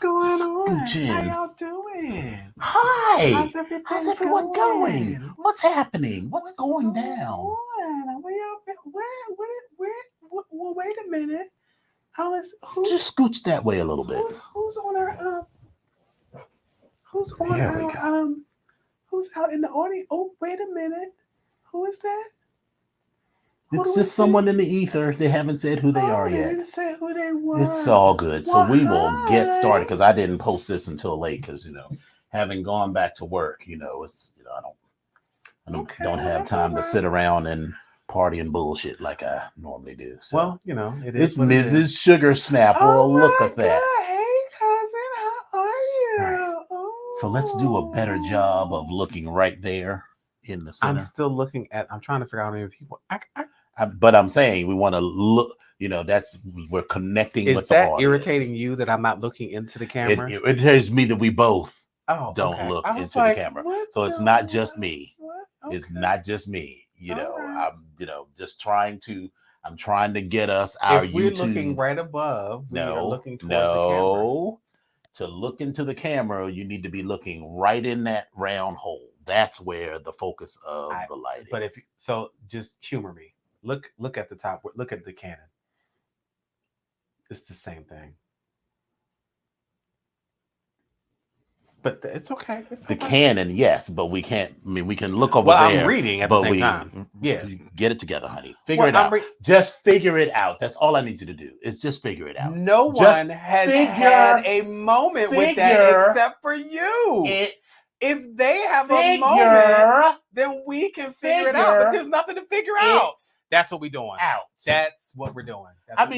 going on? Scooch How in. y'all doing? Hi. How's everything How's everyone going? What's happening? What's going down? on? Where y'all been? Well, wait a minute. Alice, Just scooch that way a little bit. who's on our who's on There we our go. who's out in the audience? Oh, wait a minute. Who is that? Who It's do we just someone see? in the ether. They haven't said who they are They yet. didn't say who they were. It's all good. So Well, we will get hi. started because I didn't post this until late because having gone back to work, it's I don't Okay, don't well, have that's time all to right. sit around and party and bullshit like I normally do. So Well, it is. it's what it is. Mrs. Sugar Snapple. Oh Look my at that. God. Hey, cousin. How are you? Right. Oh. So let's do a better job of looking right there in the center. I'm still looking at. I'm trying to figure out how many people. But I'm saying we want to look. We're connecting Is with the that audience. irritating you that I'm not looking into the camera? It irritates me that we both don't okay. look I was into like, the camera. what So it's the- not just me. What? It's Okay. not just me. All right. I'm just trying to. I'm trying to get us our If we're YouTube. looking right above, we are No, looking towards the camera. no. To look into the camera, you need to be looking right in that round hole. That's where the focus of the light is. But just humor me. Look at the top. Look at the cannon. It's the same thing. But it's okay. It's the okay. canon, yes, but we can't. I mean, we can look over Well, there. I'm reading at the same time. Yeah. Get it together, honey. Figure it out. Just figure it out. That's all I need you to do. Is just figure it out. No one has had a moment with that except for you. If they have a moment, then we can figure it out. But there's nothing to figure out. That's what we're doing. That's what we're doing. I'm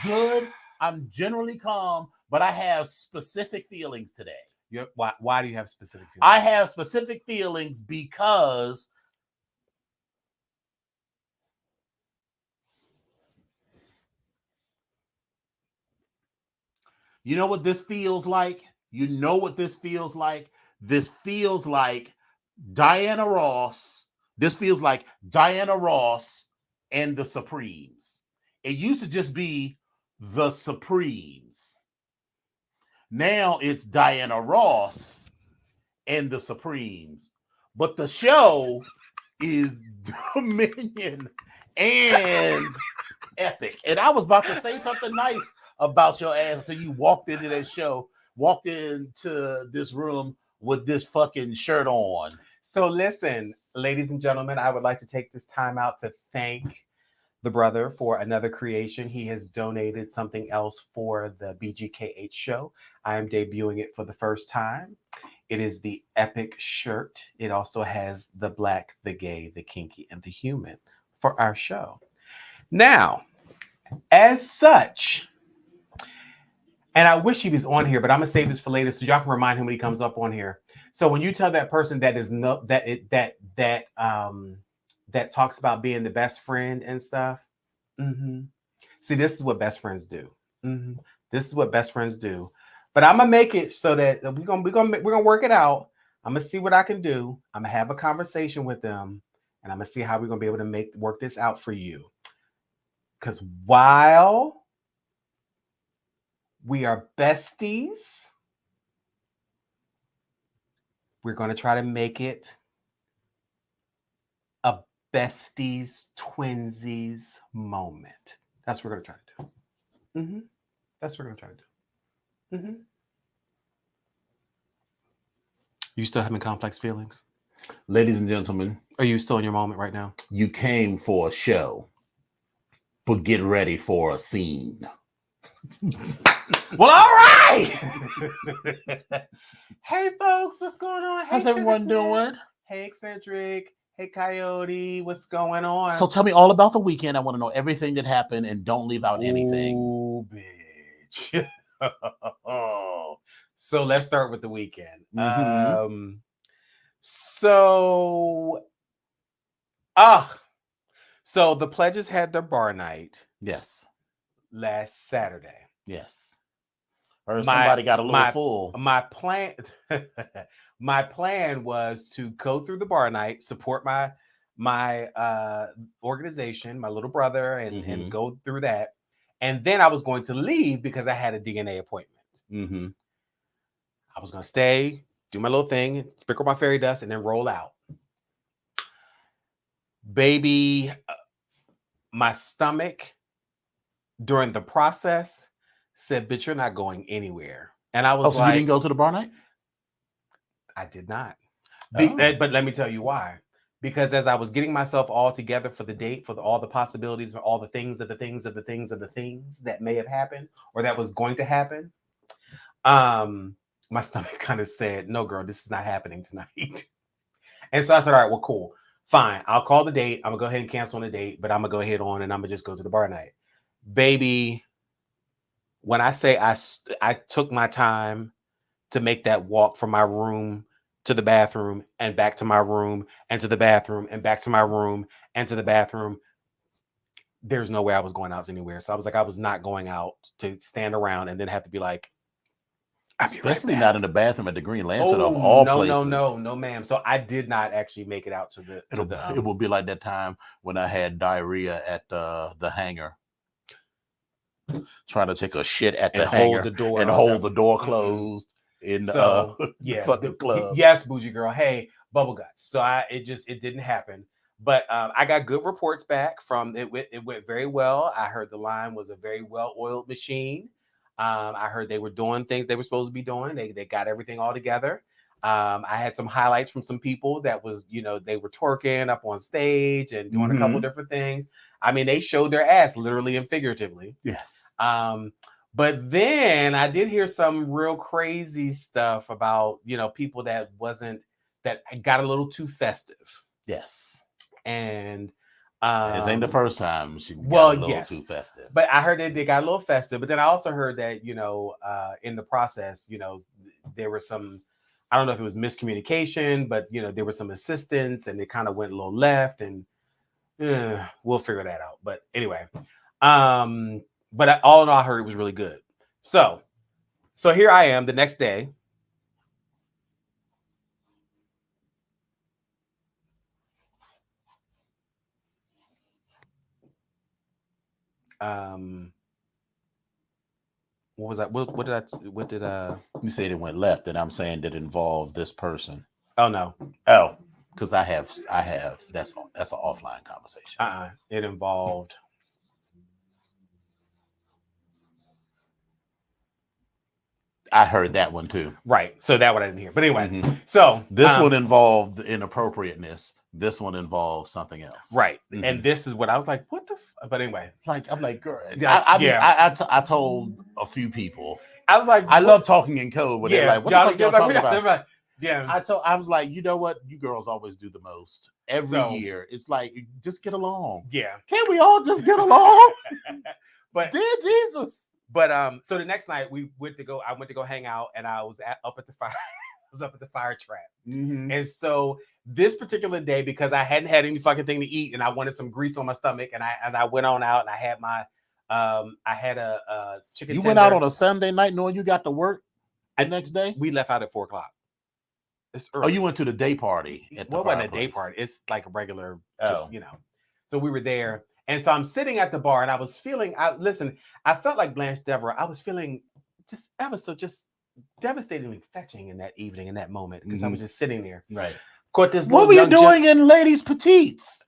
good. I'm generally calm, but I have specific feelings today. Why do you have specific feelings? I have specific feelings because you know what this feels like? You know what this feels like? This feels like Diana Ross. This feels like Diana Ross and the Supremes. It used to just be the Supremes. Now it's Diana Ross and the Supremes. But the show is Dominion and Epic. And I was about to say something nice about your ass until you walked into this room with this fucking shirt on. So listen, ladies and gentlemen, I would like to take this time out to thank the brother for another creation. He has donated something else for the BGKH show. I am debuting it for the first time. It is the Epic shirt. It also has the black, the gay, the kinky, and the human for our show. Now, as such, and I wish he was on here, but I'm gonna save this for later so y'all can remind him when he comes up on here. So when you tell that person that talks about being the best friend and stuff, see, this is what best friends do. This is what best friends do. But I'm gonna make it so that we're gonna work it out. I'm gonna see what I can do. I'm gonna have a conversation with them, and I'm gonna see how we're gonna be able to work this out for you. Because while we are besties, we're gonna try to make it a besties twinsies moment. That's what we're gonna try to do. That's what we're gonna try to do. You still having complex feelings? Ladies and gentlemen, are you still in your moment right now? You came for a show, but get ready for a scene. Well, all right. Hey, folks, what's going on? How's everyone doing? Hey, Eccentric. Hey, Coyote. What's going on? So tell me all about the weekend. I want to know everything that happened and don't leave out anything. Oh, bitch. So let's start with the weekend. So the Pledges had their bar night. Yes. Last Saturday. Yes. Or somebody got a little full. My plan was to go through the bar night, support my organization, my little brother, and go through that. And then I was going to leave because I had a DNA appointment. Mm-hmm. I was going to stay, do my little thing, sprinkle my fairy dust, and then roll out. Baby, my stomach during the process said, bitch, you're not going anywhere. And I was so like, you didn't go to the bar night? I did not. Oh. But let me tell you why. Because as I was getting myself all together for the date, for all the possibilities, for all the things of the things of the things of the things that may have happened or that was going to happen, my stomach kind of said, no, girl, this is not happening tonight. And so I said, all right, well, cool. Fine. I'll call the date. I'm going to go ahead and cancel on the date, but I'm going to go ahead on and I'm going to just go to the bar night. Baby, when I say I took my time to make that walk from my room to the bathroom and back to my room and to the bathroom and back to my room and to the bathroom, there's no way I was going out anywhere. So I was like, I was not going out to stand around and then have to be like, especially not in the bathroom at the Green Lantern oh, of all no, places. No, ma'am. So I did not actually make it out to the. It will be like that time when I had diarrhea at the hangar, trying to take a shit at the hangar hold the door and hold the door closed in so, the fucking club. Yes, bougie girl. Hey, bubble guts. So it didn't happen. But I got good reports back from it. It went very well. I heard the line was a very well-oiled machine. I heard they were doing things they were supposed to be doing. They got everything all together. I had some highlights from some people that was, they were twerking up on stage and doing a couple different things. I mean, they showed their ass literally and figuratively. Yes. But then I did hear some real crazy stuff about, people that got a little too festive. Yes. And this ain't the first time she got a little too festive. But I heard that they got a little festive. But then I also heard that, in the process, there were some, I don't know if it was miscommunication, but there were some assistants and it kind of went a little left, and we'll figure that out. But anyway, but all in all, I heard it was really good. So here I am the next day. What was that? What did you said it went left, and I'm saying that it involved this person. Oh no. Oh, because I have that's an offline conversation. It involved I heard that one too. Right. So that one I didn't hear. But anyway, so this one involved inappropriateness. This one involved something else. Right. And this is what I was like, what the but anyway. I'm like, girl. I told a few people. I was like, I love talking in code when they're like, what the fuck y'all talking about? Yeah. I was like, you know what? You girls always do the most. Every year. It's like, just get along. Yeah. Can't we all just get along? But dear Jesus. But so the next night I went to go hang out, and I was up at the fire. I was up at the fire trap. And so this particular day, because I hadn't had any fucking thing to eat and I wanted some grease on my stomach, and I went on out and I had my I had a chicken. You went out on a Sunday night knowing you got to work the next day? We left out at 4:00. It's early. Oh, you went to the day party at the wasn't a day party. It's like a regular, just So we were there. And so I'm sitting at the bar, and I was feeling, I felt like Blanche Devereaux. I was feeling just devastatingly fetching in that evening, in that moment, because I was just sitting there. Right. Caught this. What were you doing in Ladies Petites?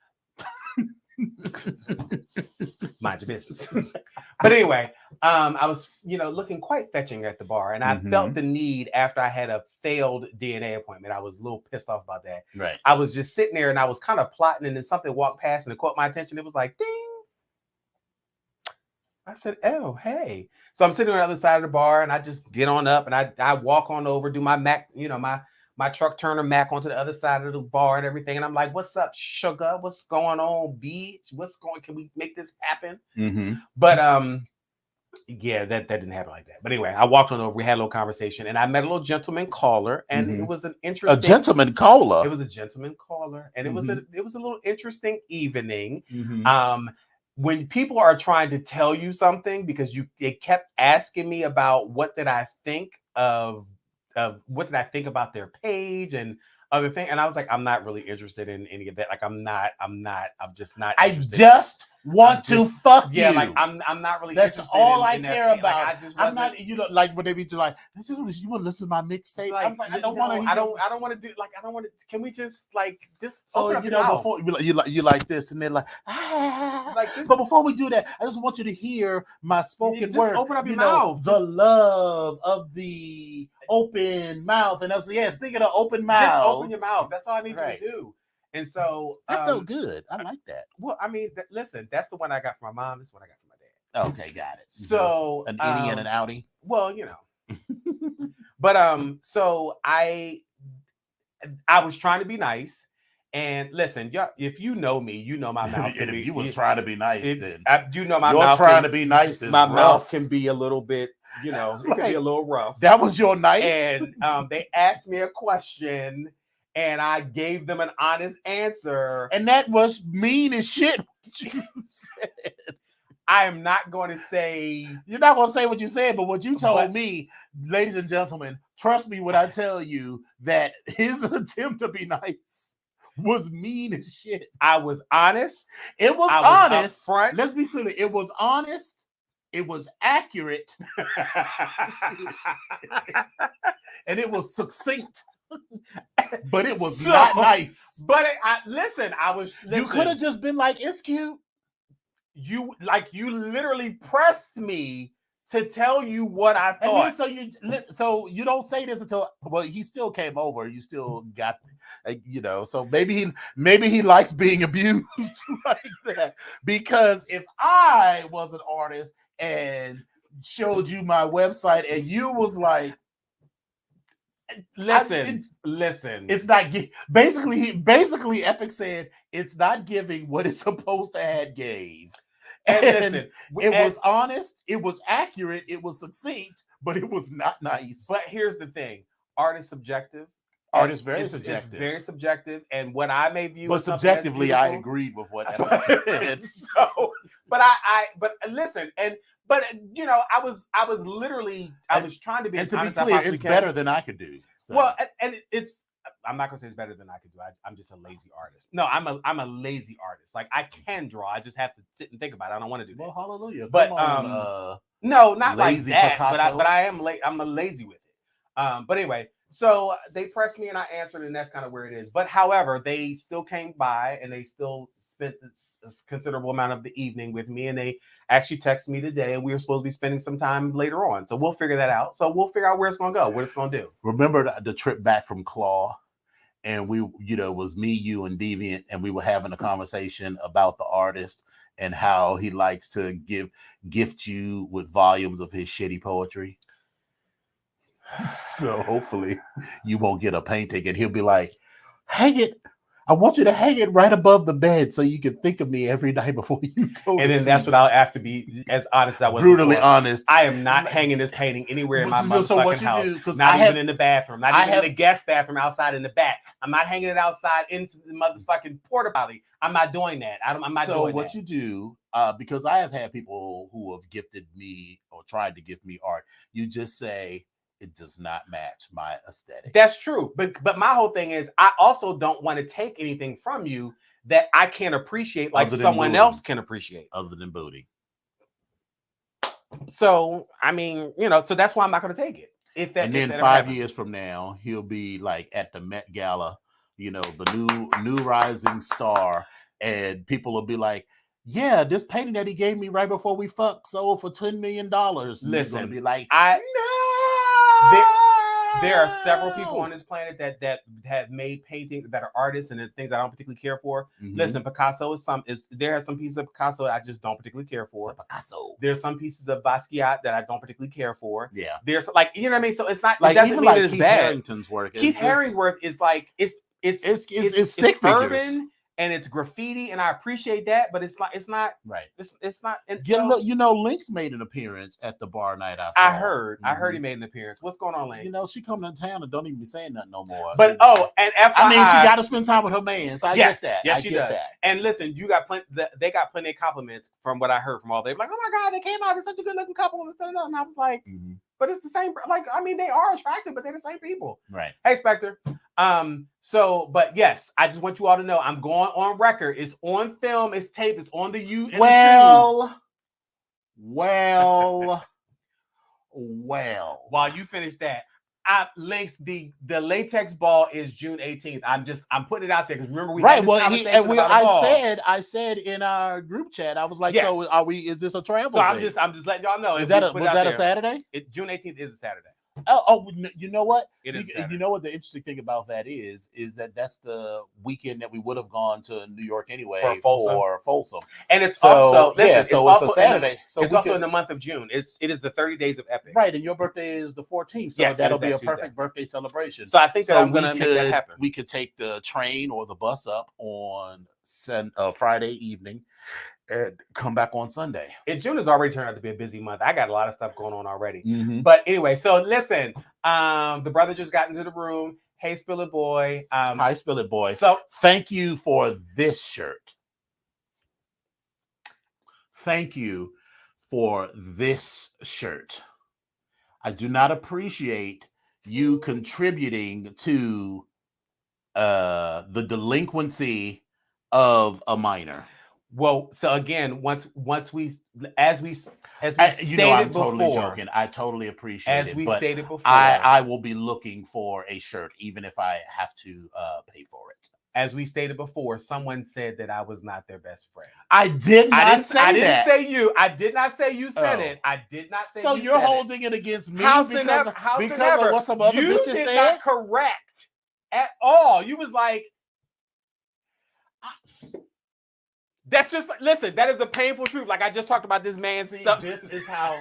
Mind your business. But anyway, I was, looking quite fetching at the bar, and I felt the need after I had a failed DNA appointment. I was a little pissed off about that. Right. I was just sitting there, and I was kind of plotting, and then something walked past, and it caught my attention. It was like, ding. I said, oh, hey. So I'm sitting on the other side of the bar, and I just get on up, and I walk on over, do my Mac, my truck turner Mac onto the other side of the bar and everything. And I'm like, what's up, sugar? What's going on, bitch? Can we make this happen? But yeah, that didn't happen like that. But anyway, I walked on over, we had a little conversation, and I met a little gentleman caller, and it was an interesting gentleman caller. It was a gentleman caller, and it was a little interesting evening. When people are trying to tell you something, because they kept asking me about what did I think of what did I think about their page and other things, and I was like, I'm not really interested in any of that. Like, I'm just not interested. I just want to fuck yeah, you. like I'm not really That's interested all in, I in care that. about. Like I just I'm wasn't. not, you know, like when they be like, you want to listen to my mixtape? Like, I'm like, I don't no, want to. I don't want to do like I don't want to. Can we just So open up you your know, mouth? before you like this, and they're like, Like this, but before we do that, I just want you to hear my spoken just word. open up your You know, mouth. the love of the open mouth, and I was speaking of open mouths, just open your mouth. That's all I need Right. you to do. And so that felt good. I like that. well, I mean, listen, that's the one I got from my mom. This is the one I got from my dad. Okay, got it. So an innie and an outie. Well, you know. But so I was trying to be nice. And listen, if you know me, you know my mouth can And be. if you was trying to be nice, then you know my you're mouth trying to be nice. Is my rough. mouth can be a little bit, you know, It's it can be like, a little rough. That was your nice. And they asked me a question, and I gave them an honest answer. And that was mean as shit. What you said. I am not going to say. You're not going to say what you said, but what you told me, ladies and gentlemen, trust me when I tell you that his attempt to be nice was mean as shit. I was honest. It was honest. Upfront. Let's be clear. It was honest. It was accurate. And it was succinct. But it was not nice. But listen, you could have just been like, it's cute. You literally pressed me to tell you what I thought. And so you don't say this until he still came over. You still got, you know. So maybe he likes being abused like that. Because if I was an artist and showed you my website and you was like, listen, it's not basically Epic said it's not giving what it's supposed to have gave. And listen, it was honest, it was accurate, it was succinct, but it was not nice. But here's the thing: art is subjective. Art is very subjective. It's very subjective, and what I may view, but subjectively, I agreed with what Epic said. But listen, but you know, I was literally trying to be. And to be clear, it's better than I could do. So. Well, and it's. I'm not gonna say it's better than I could do. I'm just a lazy artist. No, I'm a lazy artist. Like I can draw. I just have to sit and think about it. I don't want to do that. Well, hallelujah. But no, not like that. Picasso. But I am late. I'm a lazy with it. But anyway, so they pressed me and I answered, and that's kind of where it is. But however, they still came by and they still spent this considerable amount of the evening with me, and they actually texted me today, and we were supposed to be spending some time later on. So we'll figure that out. So we'll figure out where it's going to go, what it's going to do. Remember the trip back from Claw? And we, you know, it was me, you, and Deviant, and we were having a conversation about the artist and how he likes to gift you with volumes of his shitty poetry. So hopefully you won't get a painting, and he'll be like, hang it. I want you to hang it right above the bed so you can think of me every night before you go. And then that's what I'll have to be as honest as I was. Brutally honest. I am not hanging this painting anywhere in my motherfucking house. Not even in the bathroom. Not even in the guest bathroom outside in the back. I'm not hanging it outside into the motherfucking porta potty. I'm not doing that. I'm not doing that. So what you do, because I have had people who have gifted me or tried to gift me art, you just say, it does not match my aesthetic. That's true. But my whole thing is I also don't want to take anything from you that I can't appreciate like someone else can appreciate. Other than booty. So, I mean, you know, so that's why I'm not going to take it. And then 5 years from now, he'll be like at the Met Gala, you know, the new rising star, and people will be like, yeah, this painting that he gave me right before we fucked sold for $10 million. Listen, gonna be like, there are several people on this planet that have made paintings that are artists and things I don't particularly care for. Mm-hmm. Listen, Picasso there are some pieces of Picasso that I just don't particularly care for. Picasso. There's some pieces of Basquiat that I don't particularly care for. Yeah. There's like, you know what I mean? So it's not like, it doesn't even mean like that it's Keith bad. Harington's work. Keith Haringworth is like it's stick urban and it's graffiti, and I appreciate that, but it's not right. It's not. You know, Link's made an appearance at the bar night. I heard he made an appearance. What's going on, Link? You know, she come to town and don't even be saying nothing no more. But and FYI, I mean, she got to spend time with her man. So I get that. Yes, she does. That. And listen, you got they got plenty of compliments from what I heard from all. They were like, oh my God, they came out as such a good looking couple and stuff. And I was like, but it's the same. Like, I mean, they are attractive, but they're the same people. Right. Hey, Spectre. So, but yes, I just want you all to know I'm going on record. It's on film, it's taped, it's on the U and well, while you finish that, links the latex ball is June 18th. I'm putting it out there because remember we had this conversation about a ball. I said in our group chat, I was like, Yes. so are we? Is this a travel? So thing? I'm just letting y'all know. Was that a Saturday? June 18th is a Saturday. Oh, you know what? It is. You know what the interesting thing about that is that that's the weekend that we would have gone to New York anyway for Folsom. And it's also it's a Saturday. It's also in the month of June. It is the 30 days of Epic. Right, and your birthday is the 14th, so yes, that'll be a perfect birthday celebration. So I think that I'm gonna make that happen. We could take the train or the bus up on Friday evening and come back on Sunday. And June has already turned out to be a busy month. I got a lot of stuff going on already. Mm-hmm. But anyway, so listen, the brother just got into the room. Hey, Spill It Boy. Hi, Spill It Boy. So thank you for this shirt. Thank you for this shirt. I do not appreciate you contributing to the delinquency of a minor. Well, so again, as we you know, I'm totally joking. I totally appreciate it. As we stated before, I will be looking for a shirt, even if I have to pay for it. As we stated before, someone said that I was not their best friend. I did not say that. I didn't say you. I did not say you said it. I did not say. So you're holding it against me because of what some other bitches said? You did not correct at all. You was like. That's just listen. That is the painful truth. Like I just talked about this man's stuff. This is how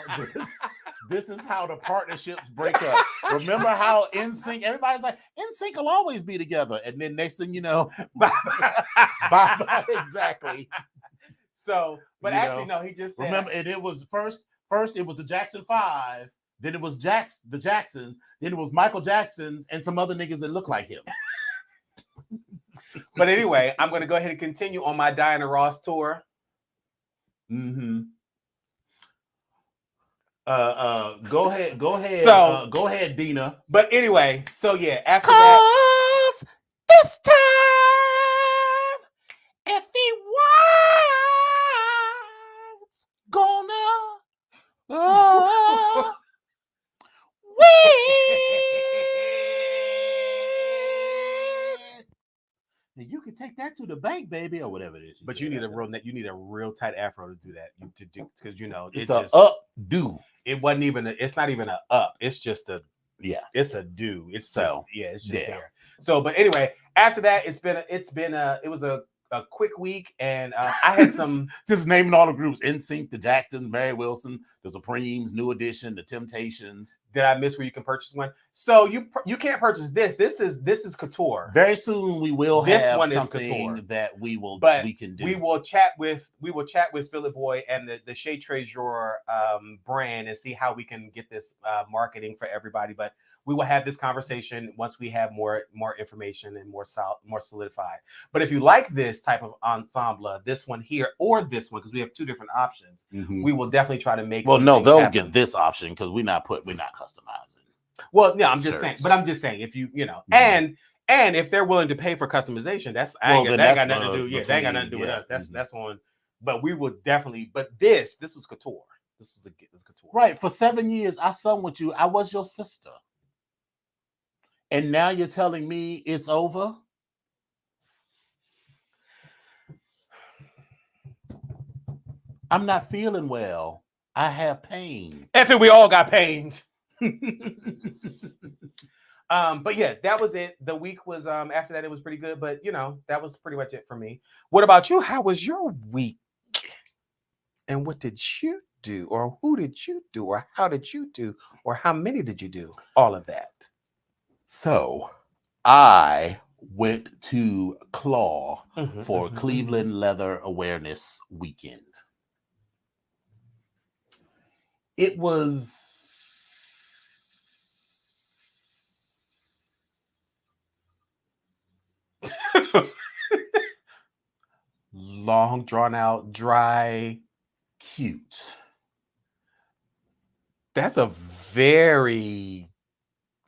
the partnerships break up. Remember how NSYNC? Everybody's like NSYNC will always be together, and then next thing you know, bye. Exactly. So, but actually, no. He just said, remember, and it was first. It was the Jackson 5. Then it was the Jacksons. Then it was Michael Jackson's and some other niggas that look like him. But anyway, I'm going to go ahead and continue on my Diana Ross tour. Mm-hmm. Go ahead. So, go ahead, Dina. But anyway, so yeah, after that, this time, if he was gonna you can take that to the bank, baby, or whatever it is. But you need a real tight afro to do that. Because it's a updo. It wasn't even. It's not even a up. It's just a. Yeah. It's a do. It's so. It's just there. So, but anyway, after that, it was a quick week, and I had some just naming all the groups: NSYNC, the Jacksons, Mary Wilson, the Supremes, New Edition, the Temptations. Did I miss where you can purchase one? So you can't purchase this. This is couture. Very soon we will have one something that we can do. We will chat with Spill It Boy and the Shea Treasure brand and see how we can get this marketing for everybody. But we will have this conversation once we have more information and more solidified. But if you like this type of ensemble, this one here or this one, because we have two different options, we will definitely try to make. Well, no, they'll get this option because we're not customizing. Well, yeah, I'm just saying if you and if they're willing to pay for customization, that ain't got nothing to do. Yeah, that ain't got nothing to do with us. That's on. But we will definitely. But this was couture. This was couture. Right. For 7 years, I sung with you. I was your sister. And now you're telling me it's over? I'm not feeling well. I have pain. Effing, we all got pains. But yeah, that was it. The week was after that it was pretty good, but that was pretty much it for me. What about you? How was your week? And what did you do? Or who did you do? Or how did you do? Or how many did you do? All of that. So I went to Claw for Cleveland Leather Awareness Weekend. It was long, drawn out, dry, cute. That's a very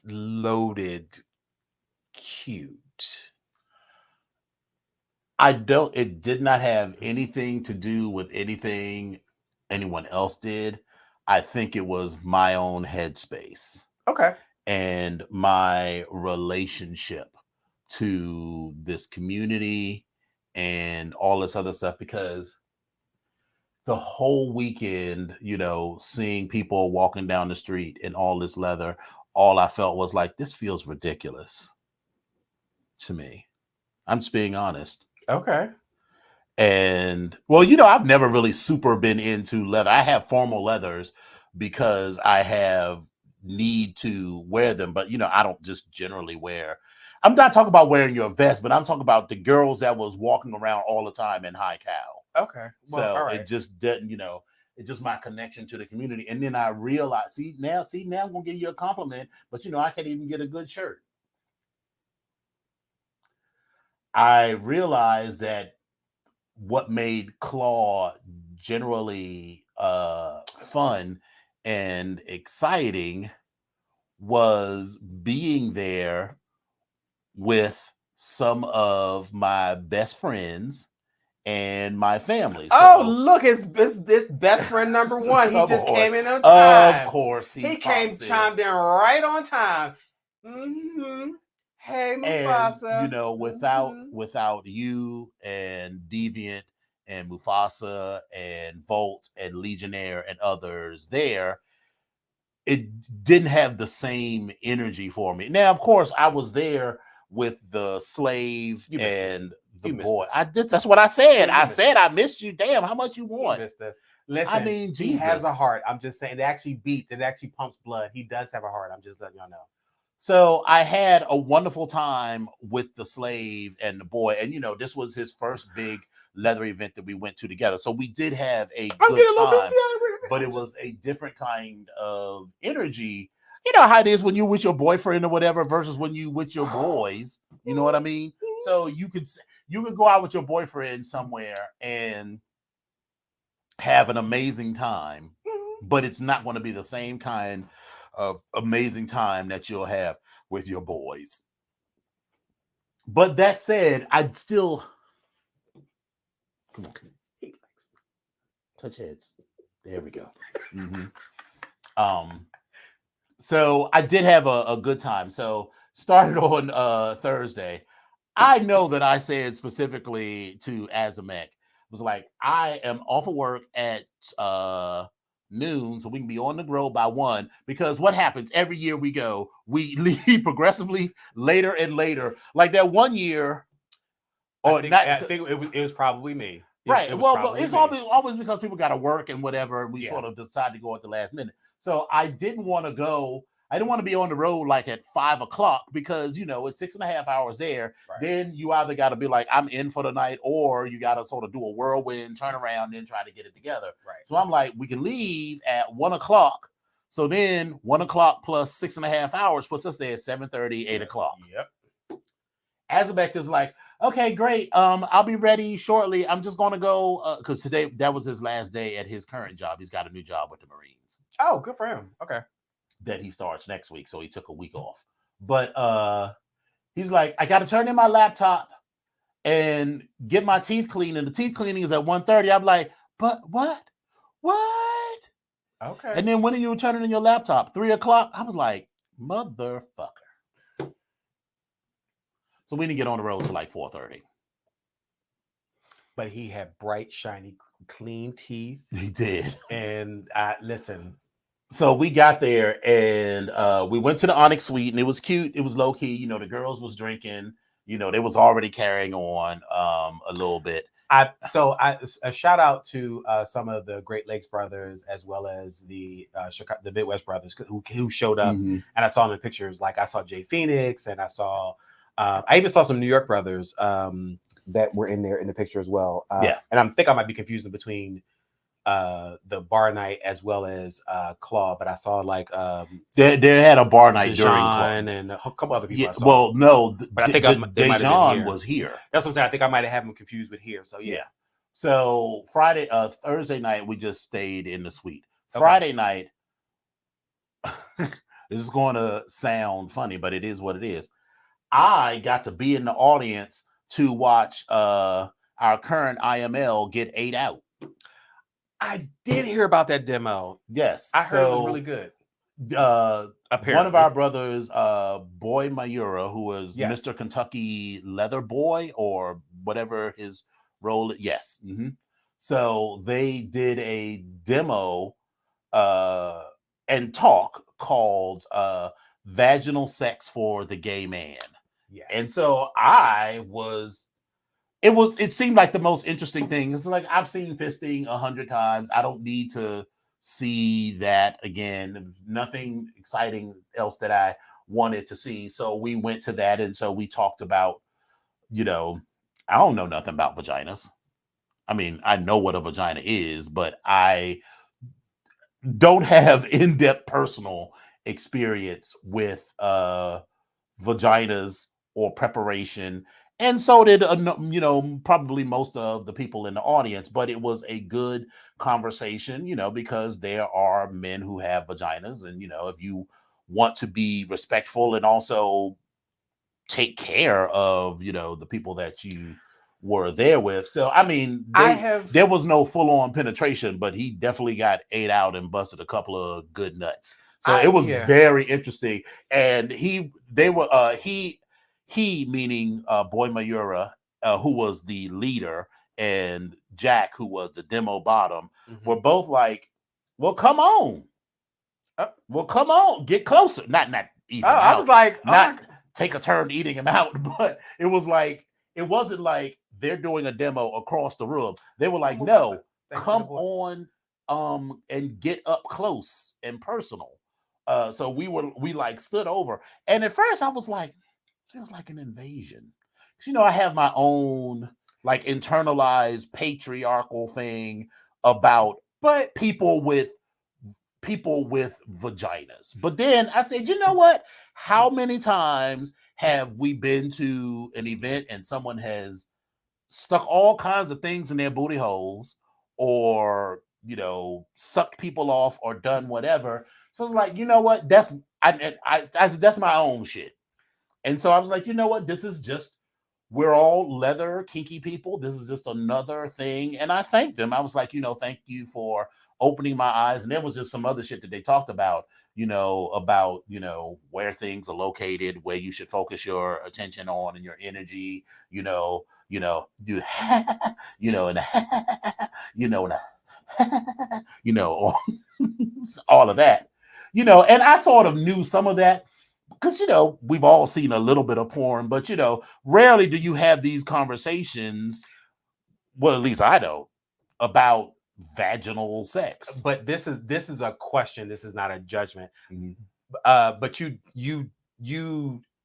loaded cute? It did not have anything to do with anything anyone else did. I think it was my own headspace Okay. and my relationship to this community and all this other stuff, because the whole weekend, seeing people walking down the street in all this leather, all I felt was like, this feels ridiculous to me. I'm just being honest. Okay. And well, I've never really super been into leather. I have formal leathers because I have need to wear them, but I don't just generally wear. I'm not talking about wearing your vest, but I'm talking about the girls that was walking around all the time in high cow. Okay. Well, So all right. it just didn't, it's just my connection to the community. And then I realized, see now I'm gonna give you a compliment, but I can't even get a good shirt. I realized that what made Claw generally fun and exciting was being there with some of my best friends and my family. Oh, So, look, it's this best friend number one. He just on. came in on time. Of course, He came chimed in right on time. Mm-hmm. Hey, And Mufasa. without you and Deviant and Mufasa and Volt and Legionnaire and others there, it didn't have the same energy for me. Now, of course, I was there with the slave and the boy. I did. That's what I said. I said I missed you. Damn, how much you want? You missed this. Listen, I mean, Jesus. He has a heart. I'm just saying, it actually beats. It actually pumps blood. He does have a heart. I'm just letting y'all know. So I had a wonderful time with the slave and the boy. And, this was his first big leather event that we went to together. So we did have a good time, but it was a different kind of energy. You know how it is when you're with your boyfriend or whatever versus when you with your boys. You know what I mean? So you could go out with your boyfriend somewhere and have an amazing time, but it's not going to be the same kind of amazing time that you'll have with your boys. But that said, I'd still come on, touch heads. There we go. So I did have a good time. So started on Thursday. I know that I said specifically to Azamek, was like, I am off of work at noon, so we can be on the road by 1. Because what happens every year we go, we leave progressively later and later. Like that one year, I think it was probably me. Right. It's always because people got to work and whatever. And we sort of decide to go at the last minute. So I didn't want to go. I didn't want to be on the road like at 5 o'clock because, it's 6.5 hours there. Right. Then you either got to be like, I'm in for the night, or you got to sort of do a whirlwind, turn around, then try to get it together. Right. So I'm like, we can leave at 1 o'clock. So then 1 o'clock plus 6.5 hours puts us there at 7:30, 8 o'clock. Yep. Azabek is like, okay, great. I'll be ready shortly. I'm just going to go because today that was his last day at his current job. He's got a new job with the Marines. Oh, good for him. Okay. That he starts next week. So he took a week off. But he's like, I got to turn in my laptop and get my teeth cleaned. And the teeth cleaning is at 1:30. I'm like, but what? Okay. And then when are you turning in your laptop? 3 o'clock? I was like, motherfucker. So we didn't get on the road till like 4:30. But he had bright, shiny, clean teeth. He did. And listen. So we got there and we went to the Onyx Suite, and it was cute. It was low key. The girls was drinking. They was already carrying on a little bit. A shout out to some of the Great Lakes brothers, as well as the Midwest brothers who showed up. Mm-hmm. And I saw them in pictures. Like I saw Jay Phoenix, and I saw I even saw some New York brothers that were in there in the picture as well. And I think I might be confusing between the bar night as well as Claw, but I saw like they had a bar night Dejan during Claw and a couple other people. Yeah, well, no, but I think Dejan was here. That's what I'm saying. I think I might have him confused with here. So yeah. So Thursday night we just stayed in the suite. Okay. Friday night, this is going to sound funny, but it is what it is. I got to be in the audience to watch our current IML get ate out. I did hear about that demo. Yes. I heard it was really good. One of our brothers, Boy Mayura, who was Yes. Mr. Kentucky Leather Boy or whatever his role. Yes. So they did a demo and talk called Vaginal Sex for the Gay Man. Yes. And so it seemed like the most interesting thing. It's like, I've seen fisting 100 times. I don't need to see that again. Nothing exciting else that I wanted to see. So we went to that. And so we talked about, I don't know nothing about vaginas. I mean, I know what a vagina is, but I don't have in-depth personal experience with vaginas or preparation. And so did probably most of the people in the audience. But it was a good conversation, because there are men who have vaginas, and if you want to be respectful and also take care of the people that you were there with. So I mean, there was no full-on penetration, but he definitely got ate out and busted a couple of good nuts. So it was very interesting. And he meaning Boy Mayura, who was the leader, and Jack, who was the demo bottom, were both like, well, come on. Come on, get closer. Not eat him out. I was like, take a turn eating him out, but it wasn't like they're doing a demo across the room. They were like, no, come on and get up close and personal. So we like stood over. And at first I was like, it feels like an invasion. I have my own like internalized patriarchal thing about people with vaginas. But then I said, you know what? How many times have we been to an event and someone has stuck all kinds of things in their booty holes, or sucked people off, or done whatever? So it's like, you know what? That's my own shit. And so I was like, you know what? This is just, we're all leather kinky people. This is just another thing. And I thanked them. I was like, thank you for opening my eyes. And there was just some other shit that they talked about, about where things are located, where you should focus your attention on and your energy, and and all of that, and I sort of knew some of that, because we've all seen a little bit of porn, but rarely do you have these conversations, well, at least I don't, about vaginal sex. But this is a question. This is not a judgment. But you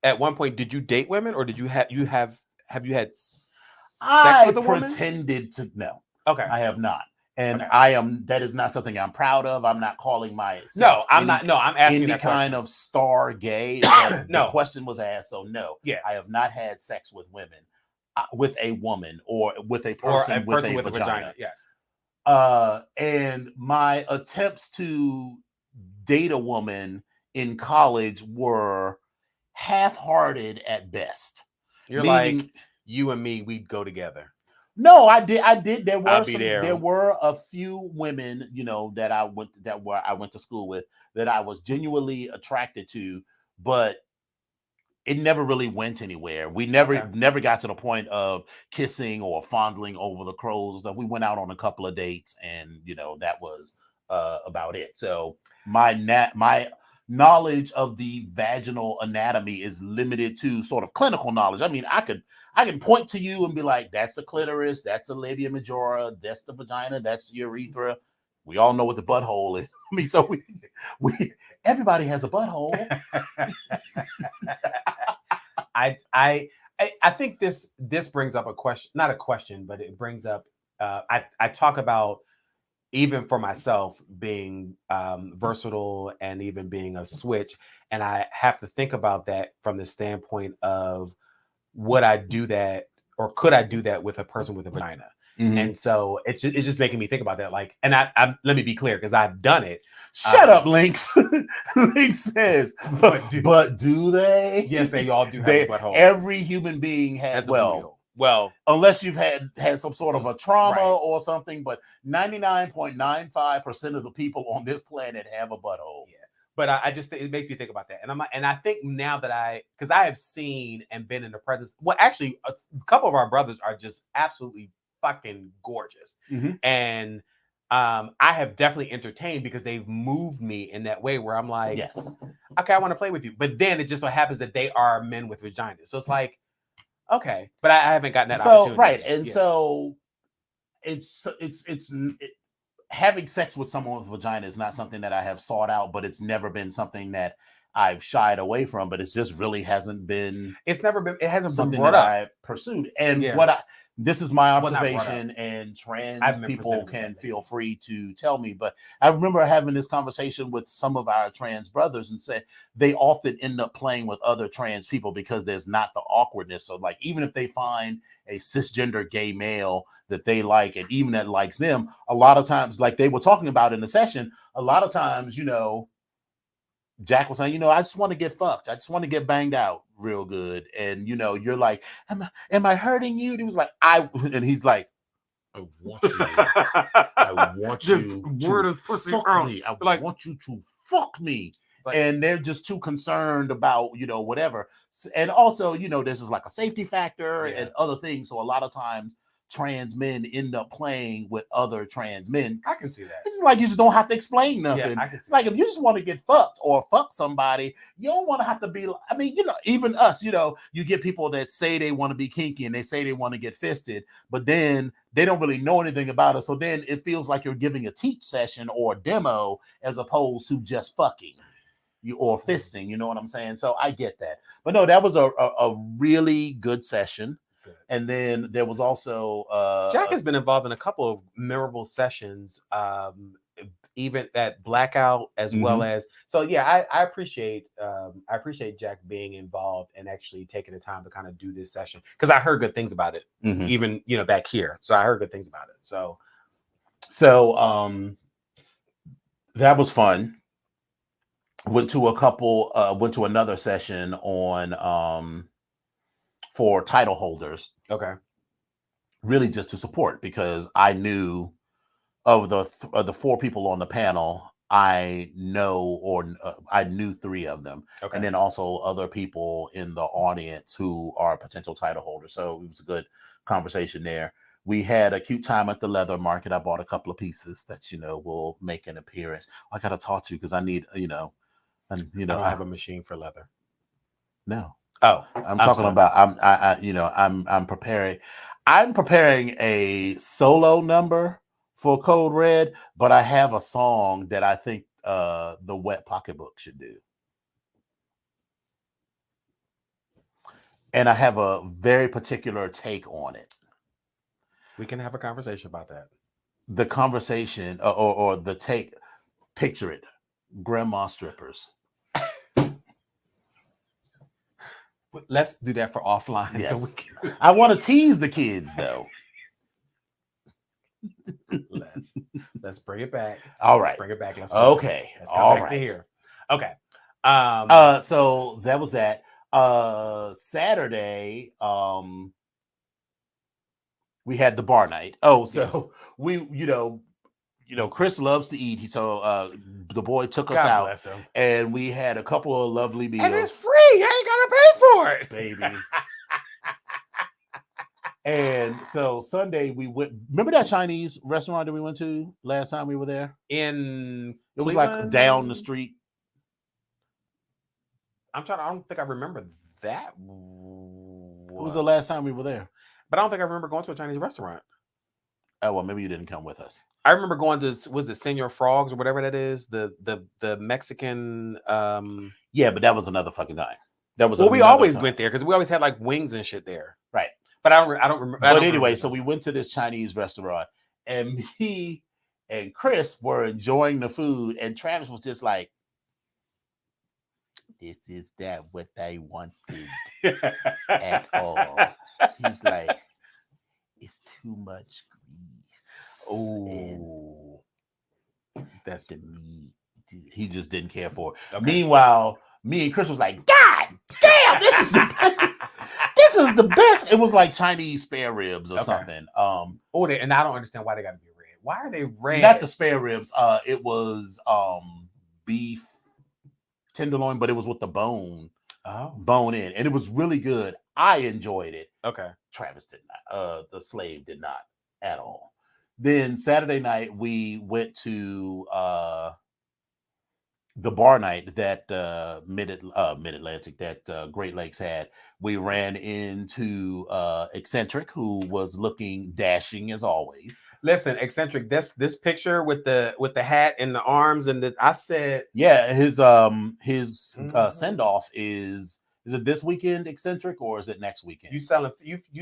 at one point, did you date women, or did you have you had sex with a woman? Pretended to. No. Okay. I have not. And that is not something I'm proud of. I'm not calling myself. No, I'm not. No, I'm asking any that kind of star gay. No. The question was asked, so no. Yeah. I have not had sex with women, with a woman, or with a person, with a vagina. Yes. And my attempts to date a woman in college were half-hearted at best. You're like, you and me, we'd go together. No, I did. There were a few women, that I went to school with, that I was genuinely attracted to, but it never really went anywhere. We never got to the point of kissing or fondling over the crow's. We went out on a couple of dates, and that was about it. So my knowledge of the vaginal anatomy is limited to sort of clinical knowledge. I mean, I can point to you and be like, that's the clitoris, that's the labia majora, that's the vagina, that's the urethra. We all know what the butthole is. I mean, so we everybody has a butthole. I think this brings up a question, not a question, but it brings up. I talk about, even for myself, being versatile and even being a switch, and I have to think about that from the standpoint of, would I do that, or could I do that with a person with a vagina? And so it's just making me think about that. Like, and I let me be clear, because I've done it. Shut up, Lynx. Link says, but do they? Yes, they all do have a butthole. Every human being has, a booty hole. Well, unless you've had some sort of a trauma right. or something, but 99.95% of the people on this planet have a butthole. Yeah. But I just it makes me think about that, and I think now that because I have seen and been in the presence. Well, actually, a couple of our brothers are just absolutely fucking gorgeous, and I have definitely entertained because they've moved me in that way where I'm like, yes, okay, I want to play with you. But then it just so happens that they are men with vaginas, so it's like, okay, but I haven't gotten that opportunity. Right, yet. And so it's having sex with someone with vagina is not something that I have sought out, but it's never been something that I've shied away from. But it just really hasn't been. It hasn't something been brought that up. I pursued. And this is my observation, and trans people can feel free to tell me. But I remember having this conversation with some of our trans brothers and said they often end up playing with other trans people because there's not the awkwardness. So like, even if they find a cisgender gay male that they like, and even that likes them, a lot of times, like they were talking about in the session, a lot of times, Jack was saying, I just want to get fucked. I just want to get banged out real good. And, you're like, am I hurting you? And he was like, and he's like, I want you. I want you to fuck me. I want you to fuck me. And they're just too concerned about, whatever. And also, this is like a safety factor and other things. So a lot of times trans men end up playing with other trans men. I can see that. This is like you just don't have to explain nothing. Yeah, it's like if you just want to get fucked or fuck somebody, you don't want to have to be. I mean, even us, you get people that say they want to be kinky and they say they want to get fisted, but then they don't really know anything about it. So then it feels like you're giving a teach session or a demo as opposed to just fucking you or fisting. You know what I'm saying? So I get that. But no, that was a really good session. And then there was also Jack has been involved in a couple of memorable sessions, even at Blackout as well as. So yeah, I appreciate Jack being involved and actually taking the time to kind of do this session because I heard good things about it, even back here. So I heard good things about it. So that was fun. Went to another session on for title holders. Okay. Really just to support because I knew of the four people on the panel, I knew three of them. Okay. And then also other people in the audience who are potential title holders. So it was a good conversation there. We had a cute time at the leather market. I bought a couple of pieces that, will make an appearance. I got to talk to you because I need, I don't have a machine for leather. No. Oh, I'm talking about I'm preparing. I'm preparing a solo number for Code Red, but I have a song that I think the Wet Pocketbook should do. And I have a very particular take on it. We can have a conversation about that. The conversation or the take, picture it. Grandma strippers. Let's do that for offline. Yes. So I want to tease the kids though. Let's bring it back. All right. Bring it back. Let's come back to here. Okay. So that was that. Saturday, we had the bar night. We, Chris loves to eat. So the boy took us out and we had a couple of lovely meals. And it's free. You ain't gotta pay for it, baby. And so Sunday we went. Remember that Chinese restaurant that we went to last time we were there? It was like down the street. I don't think I remember that. It was the last time we were there. But I don't think I remember going to a Chinese restaurant. Oh, well, maybe you didn't come with us. I remember going to, was it Senor Frogs or whatever that is? The Mexican. Yeah, but that was another fucking time. That was. Well, we always went there because we always had like wings and shit there. Right. But I don't remember. But anyway, so we went to this Chinese restaurant and me and Chris were enjoying the food and Travis was just like, this is that what I wanted at all. He's like, it's too much grease. Oh, that's the meat he just didn't care for it. Okay. Meanwhile, me and Chris was like, God damn, this is the best. It was like Chinese spare ribs or something. And I don't understand why they got to be red. Why are they red? Not the spare ribs. It was beef tenderloin, but it was with the bone in, and it was really good. I enjoyed it. Okay. Travis did not. The slave did not at all. Then Saturday night we went to the bar night that Mid-Atlantic that Great Lakes had. We ran into Eccentric, who was looking dashing as always. Listen, Eccentric, this picture with the hat and the arms and I said, yeah, his send off is it this weekend, Eccentric, or is it next weekend? You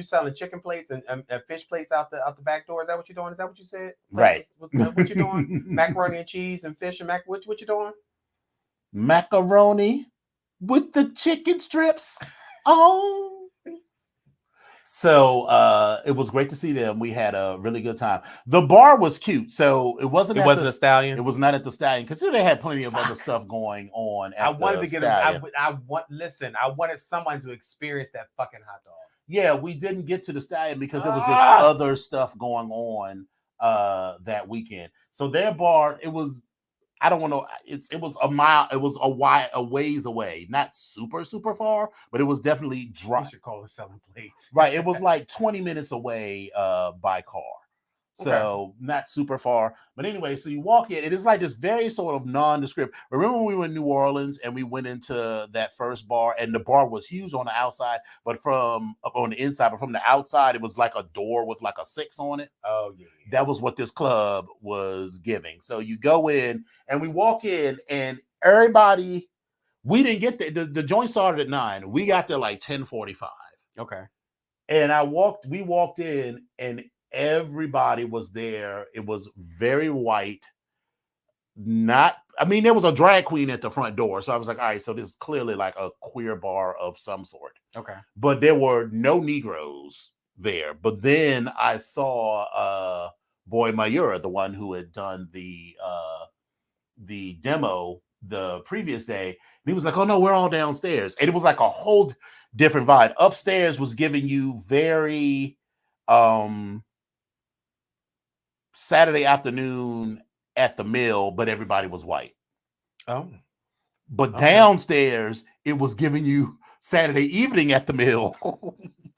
selling chicken plates and fish plates out the back door? Is that what you're doing? Is that what you said? Right. What you doing? Macaroni and cheese and fish and what you doing? Macaroni with the chicken strips. Oh. So it was great to see them. We had a really good time. The bar was cute. So it wasn't a Stallion. It was not at the Stallion because they had plenty of other stuff going on. I wanted to get listen, I wanted someone to experience that fucking hot dog. Yeah, we didn't get to the Stallion because there was just other stuff going on that weekend. So their bar, it was, I don't want to. It was a mile. It was a ways away. Not super far, but it was definitely dry. You should call it selling plates. Right. It was like 20 minutes away by car. So not super far. But anyway, so you walk in. It is like this very sort of nondescript. Remember when we were in New Orleans and we went into that first bar and the bar was huge on the outside, but from up on the inside, but from the outside, it was like a door with like a 6 on it. Oh, yeah. That was what this club was giving. So you go in and we walk in and everybody, we didn't get there. The joint started at 9. We got there like 10:45. Okay. And we walked in and everybody was there. It was very white. There was a drag queen at the front door. So I was like, all right, so this is clearly like a queer bar of some sort. Okay. But there were no Negroes there. But then I saw Boy Mayura, the one who had done the demo the previous day. And he was like, oh no, we're all downstairs. And it was like a whole different vibe. Upstairs was giving you very Saturday afternoon at the mill, but everybody was white. Oh. But downstairs, it was giving you Saturday evening at the mill.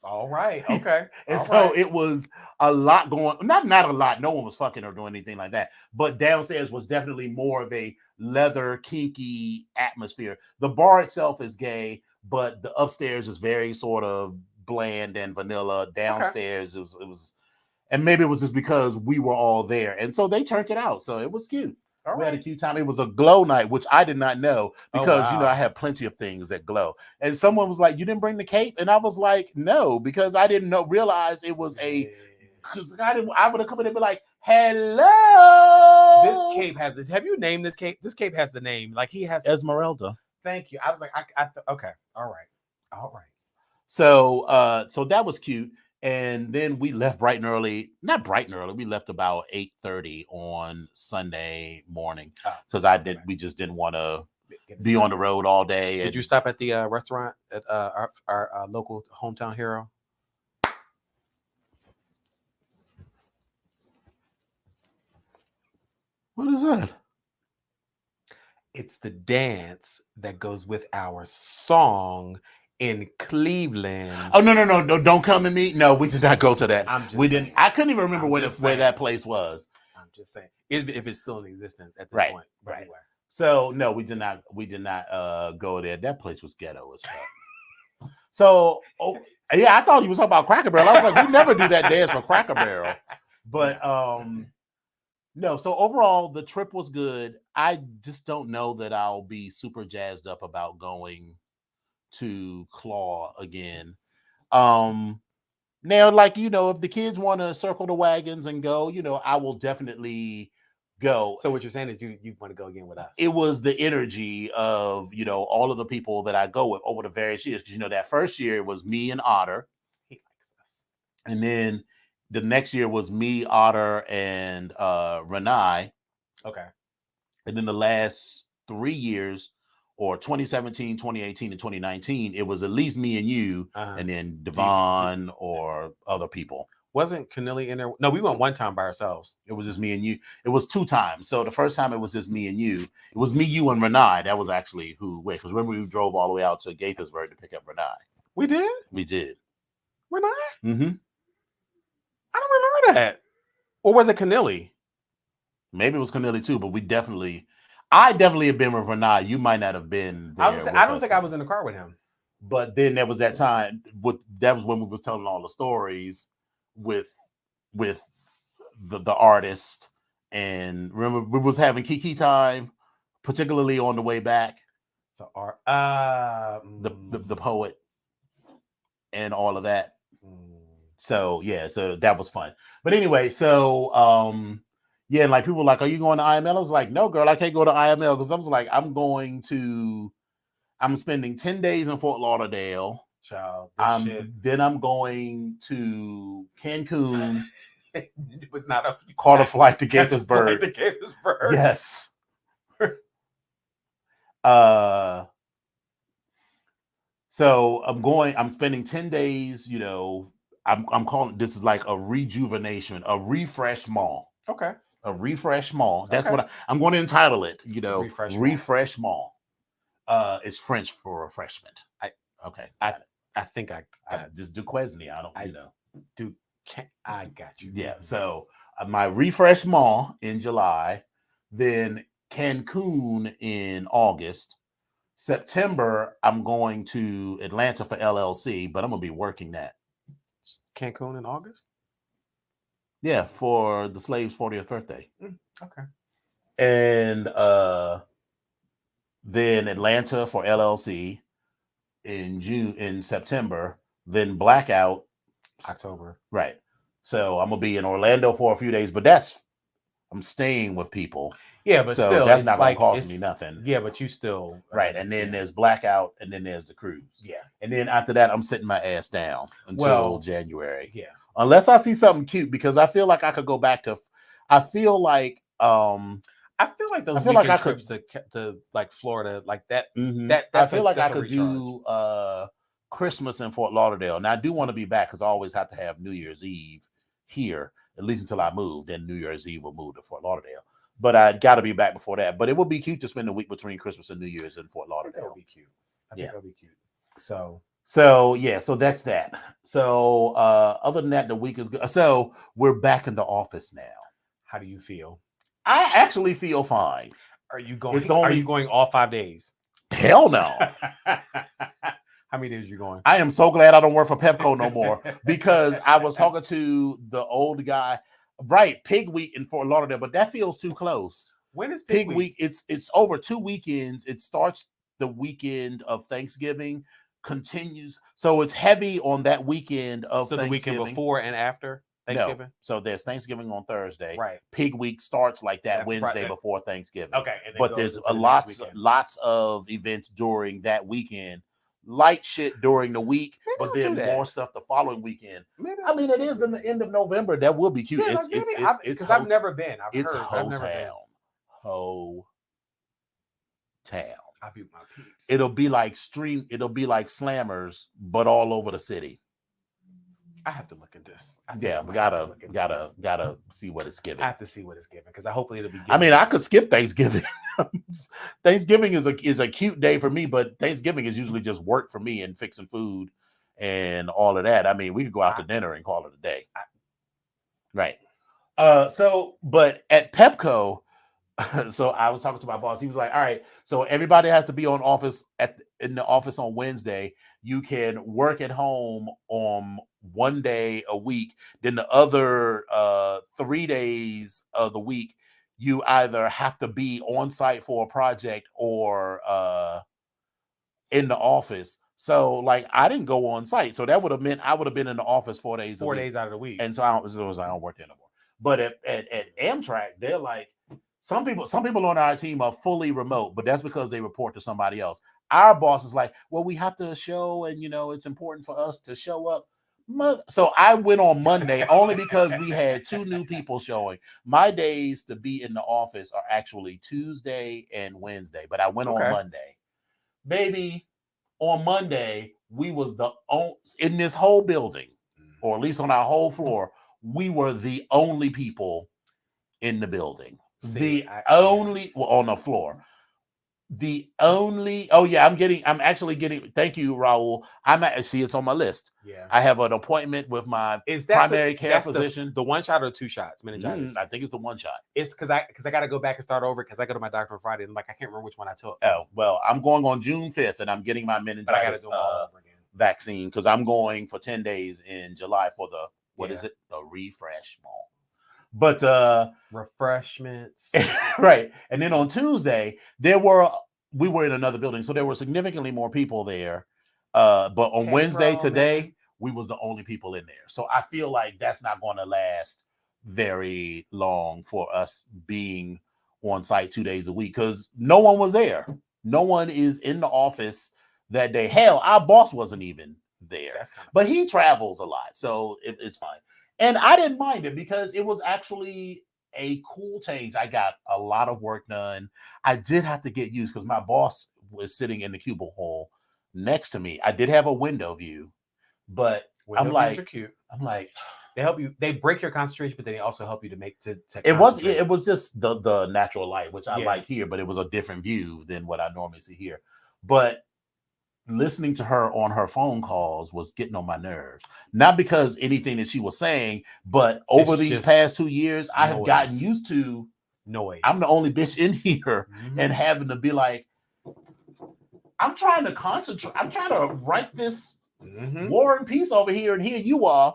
All right. Okay. And so it was a lot going, not a lot. No one was fucking or doing anything like that. But downstairs was definitely more of a leather, kinky atmosphere. The bar itself is gay, but the upstairs is very sort of bland and vanilla. Downstairs, it was, and maybe it was just because we were all there. And so they turned it out. So it was cute. We had a cute time. It was a glow night, which I did not know because, I have plenty of things that glow. And someone was like, you didn't bring the cape? And I was like, no, because I didn't realize it was because I would have come in and be like, hello. This cape has it. Have you named this cape? This cape has the name. Like he has Esmeralda. Thank you. I was like, okay. All right. So, so that was cute. And then we left bright and early. Not bright and early. We left about 8:30 on Sunday morning because we just didn't want to be on the road all day. Did you stop at the restaurant at our local hometown hero? What is that? It's the dance that goes with our song in Cleveland. Oh no! Don't come to me. No, we did not go to that. We didn't. I couldn't even remember where that place was. I'm just saying, if it's still in existence at this point. Right. Anyway. So no, we did not. We did not go there. That place was ghetto as fuck. So yeah, I thought you was talking about Cracker Barrel. I was like, we never do that dance for Cracker Barrel. But no. So overall, the trip was good. I just don't know that I'll be super jazzed up about going to Claw again. Now, like, if the kids want to circle the wagons and go, I will definitely go. So what you're saying is you want to go again with us? It was the energy of, all of the people that I go with over the various years. Because, that first year it was me and Otter. He likes us. And then the next year was me, Otter, and Renai. Okay. And then the last 3 years, or 2017, 2018, and 2019, it was at least me and you, and then Devon or other people. Wasn't Keneally in there? No, we went one time by ourselves. It was just me and you. It was 2 times. So the first time it was just me and you. It was me, you, and Renai. That was actually who went. Because remember, we drove all the way out to Gaithersburg to pick up Renai. We did? We did. Renai? Mm-hmm. I don't remember that. Or was it Keneally? Maybe it was Keneally too, but I definitely have been with Renai. You might not have been there. I don't think I was in the car with him. But then there was that time. That was when we was telling all the stories with the artist, and remember we was having Kiki time, particularly on the way back. The art, the poet, and all of that. So yeah, so that was fun. But anyway, so yeah, like people were like, "Are you going to IML?" I was like, "No, girl, I can't go to IML because I was like, I'm spending 10 days in Fort Lauderdale. Child, then I'm going to Cancun." It was not a caught a flight to Gaithersburg. Yes. So I'm spending 10 days, I'm calling this is like a rejuvenation, a refresh mall. Okay. A refresh mall. That's what I'm going to entitle it, refresh mall. It's French for refreshment. I think I just do Quesney. I got you. Yeah. So my refresh mall in July, then Cancun in August. September, I'm going to Atlanta for LLC, but I'm gonna be working that. Cancun in August? Yeah, for the slave's 40th birthday. Okay. And then Atlanta for LLC in September, then Blackout October. Right. So I'm gonna be in Orlando for a few days, but I'm staying with people. Yeah, but still, that's not gonna cost me nothing. Yeah, but you still right. And then there's Blackout, and then there's the cruise. Yeah. And then after that, I'm sitting my ass down until January. Yeah. Unless I see something cute, because I feel like I could go back to. I feel like those weekend trips to like Florida, like that. Mm-hmm. I feel like I could do Christmas in Fort Lauderdale. Now I do want to be back because I always have to have New Year's Eve here, at least until I move. Then New Year's Eve will move to Fort Lauderdale. But I got to be back before that. But it would be cute to spend a week between Christmas and New Year's in Fort Lauderdale. That would be cute. I think that would be cute. So that's that. So other than that, the week is good. So we're back in the office now. How do you feel? I actually feel fine. Are you going all 5 days? Hell no. How many days are you going? I am so glad I don't work for Pepco no more, because I was talking to the old guy. Right, Pig Week in Fort Lauderdale, but that feels too close. When is Pig Week? It's over 2 weekends. It starts the weekend of Thanksgiving, continues. So it's heavy on that weekend of Thanksgiving. The weekend before and after Thanksgiving? No. So there's Thanksgiving on Thursday. Right. Pig Week starts like that Wednesday before Thanksgiving. Okay. But there's lots of events during that weekend. Light shit during the week, but then more stuff the following weekend. I mean, it is in the end of November. That will be cute. Yeah, it's I've never been. It's Ho-Town. I'll be my peeps. It'll be like Slammers, but all over the city. I have to look at this. We gotta see what it's giving. I have to see what it's giving, because hopefully it'll be good. I mean, I could skip Thanksgiving. Thanksgiving is a cute day for me, but Thanksgiving is usually just work for me and fixing food and all of that. I mean, we could go out to dinner and call it a day. Right. But at Pepco, so I was talking to my boss. He was like, "All right, so everybody has to be in the office on Wednesday. You can work at home on 1 day a week. Then the other 3 days of the week, you either have to be on site for a project or in the office." So like I didn't go on site, so that would have meant I would have been in the office 4 days. 4 days out of the week, and so I don't work there no more. But at Amtrak, they're like. Some people on our team are fully remote, but that's because they report to somebody else. Our boss is like, well, we have to show, and it's important for us to show up. So I went on Monday only because we had 2 new people showing. My days to be in the office are actually Tuesday and Wednesday, but I went on Okay. Monday. Baby, on Monday, we was the only in this whole building, or at least on our whole floor, we were the only people in the building. See, Well, on the floor. I'm actually getting, thank you, Raul. See, it's on my list. Yeah. I have an appointment with my Is that primary care physician. The 1 shot or 2 shots, meningitis? I think it's the 1 shot. It's because I got to go back and start over because I go to my doctor on Friday and I can't remember which one I took. Oh, well, I'm going on June 5th and I'm getting my But I got to meningitis do them all over again. vaccine because I'm going for 10 days in July for the, the refresh mall. But refreshments. Right. And then on Tuesday, we were in another building, so there were significantly more people there. But on Wednesday, today, we was the only people in there. So I feel like that's not going to last very long for us being on site 2 days a week because no one was there. No one is in the office that day. Hell, our boss wasn't even there. But he travels a lot, so it's fine. And I didn't mind it because it was actually a cool change. I got a lot of work done. I did have to get used because my boss was sitting in the cubicle next to me. I did have a window view, but I'm like, they help you. They break your concentration, but then they also help you to it was just the natural light, which I like here, but it was a different view than what I normally see here. But listening to her on her phone calls was getting on my nerves. Not because anything that she was saying, but over these past 2 years, I have gotten used to noise. I'm the only bitch in here and having to be like, I'm trying to concentrate. I'm trying to write this War and Peace over here, and here you are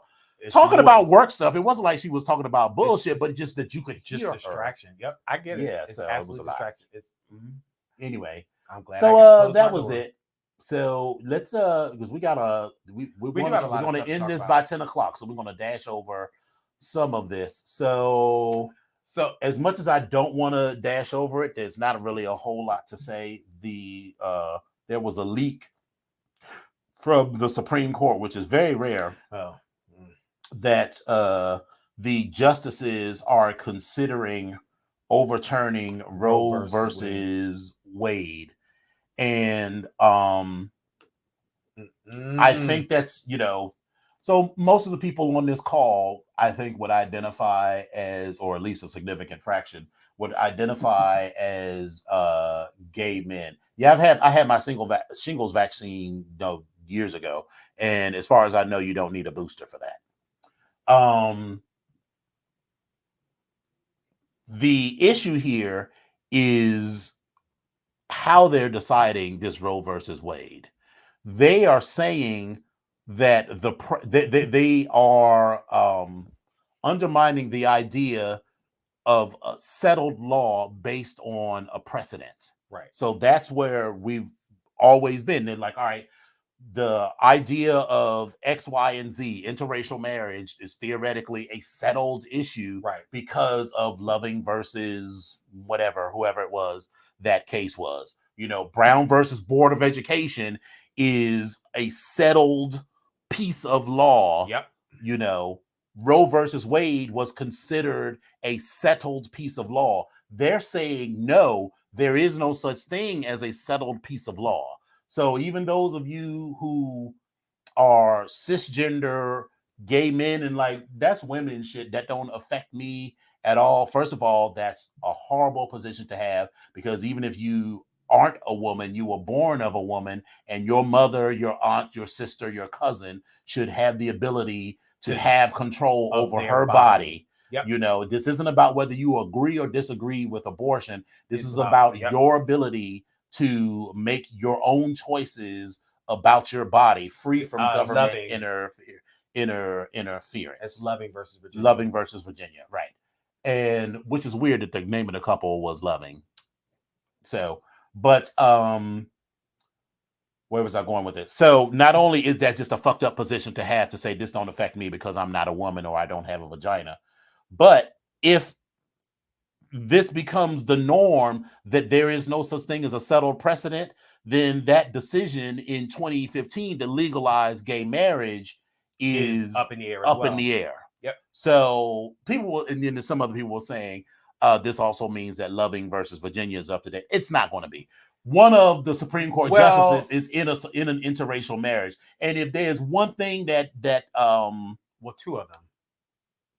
talking about work stuff. It wasn't like she was talking about bullshit, but just that you could hear distraction. Yep, I get it. Yeah, it's so it was a distraction. Anyway, I'm glad. So that was it. So let's because we're gonna end this by 10 o'clock, so we're gonna dash over some of this. So as much as I don't want to dash over it, there's not really a whole lot to say. There was a leak from the Supreme Court, which is very rare, that the justices are considering overturning Roe versus Wade. And I think that's, so most of the people on this call, I think, would identify as, or at least a significant fraction, would identify as gay men. Yeah, I had my shingles vaccine years ago, and as far as I know, you don't need a booster for that. The issue here is how they're deciding this Roe versus Wade. They are saying that they are undermining the idea of a settled law based on a precedent. Right. So that's where we've always been. They're like, all right, the idea of X, Y, and Z, interracial marriage, is theoretically a settled issue, right, because of Loving versus whoever it was that case was. Brown versus Board of Education is a settled piece of law. Yep. Roe versus Wade was considered a settled piece of law. They're saying, no, there is no such thing as a settled piece of law. So even those of you who are cisgender gay men and that's women shit, that don't affect me at all. First of all, that's a horrible position to have, because even if you aren't a woman, you were born of a woman, and your mother, your aunt, your sister, your cousin should have the ability to have control over her body. Yep. This isn't about whether you agree or disagree with abortion. This is about your ability to make your own choices about your body, free from government interference. It's Loving versus Virginia. Loving versus Virginia, right? And which is weird that the name of the couple was Loving. So, but where was I going with it? So not only is that just a fucked up position to have, to say this don't affect me because I'm not a woman or I don't have a vagina, but if this becomes the norm, that there is no such thing as a settled precedent, then that decision in 2015 to legalize gay marriage is up in the air as up well. in the air. Yep. So people will, and then some other people were saying this also means that Loving versus Virginia is up to date. It's not going to be. One of the Supreme Court justices is in an interracial marriage, and if there's one thing that well, two of them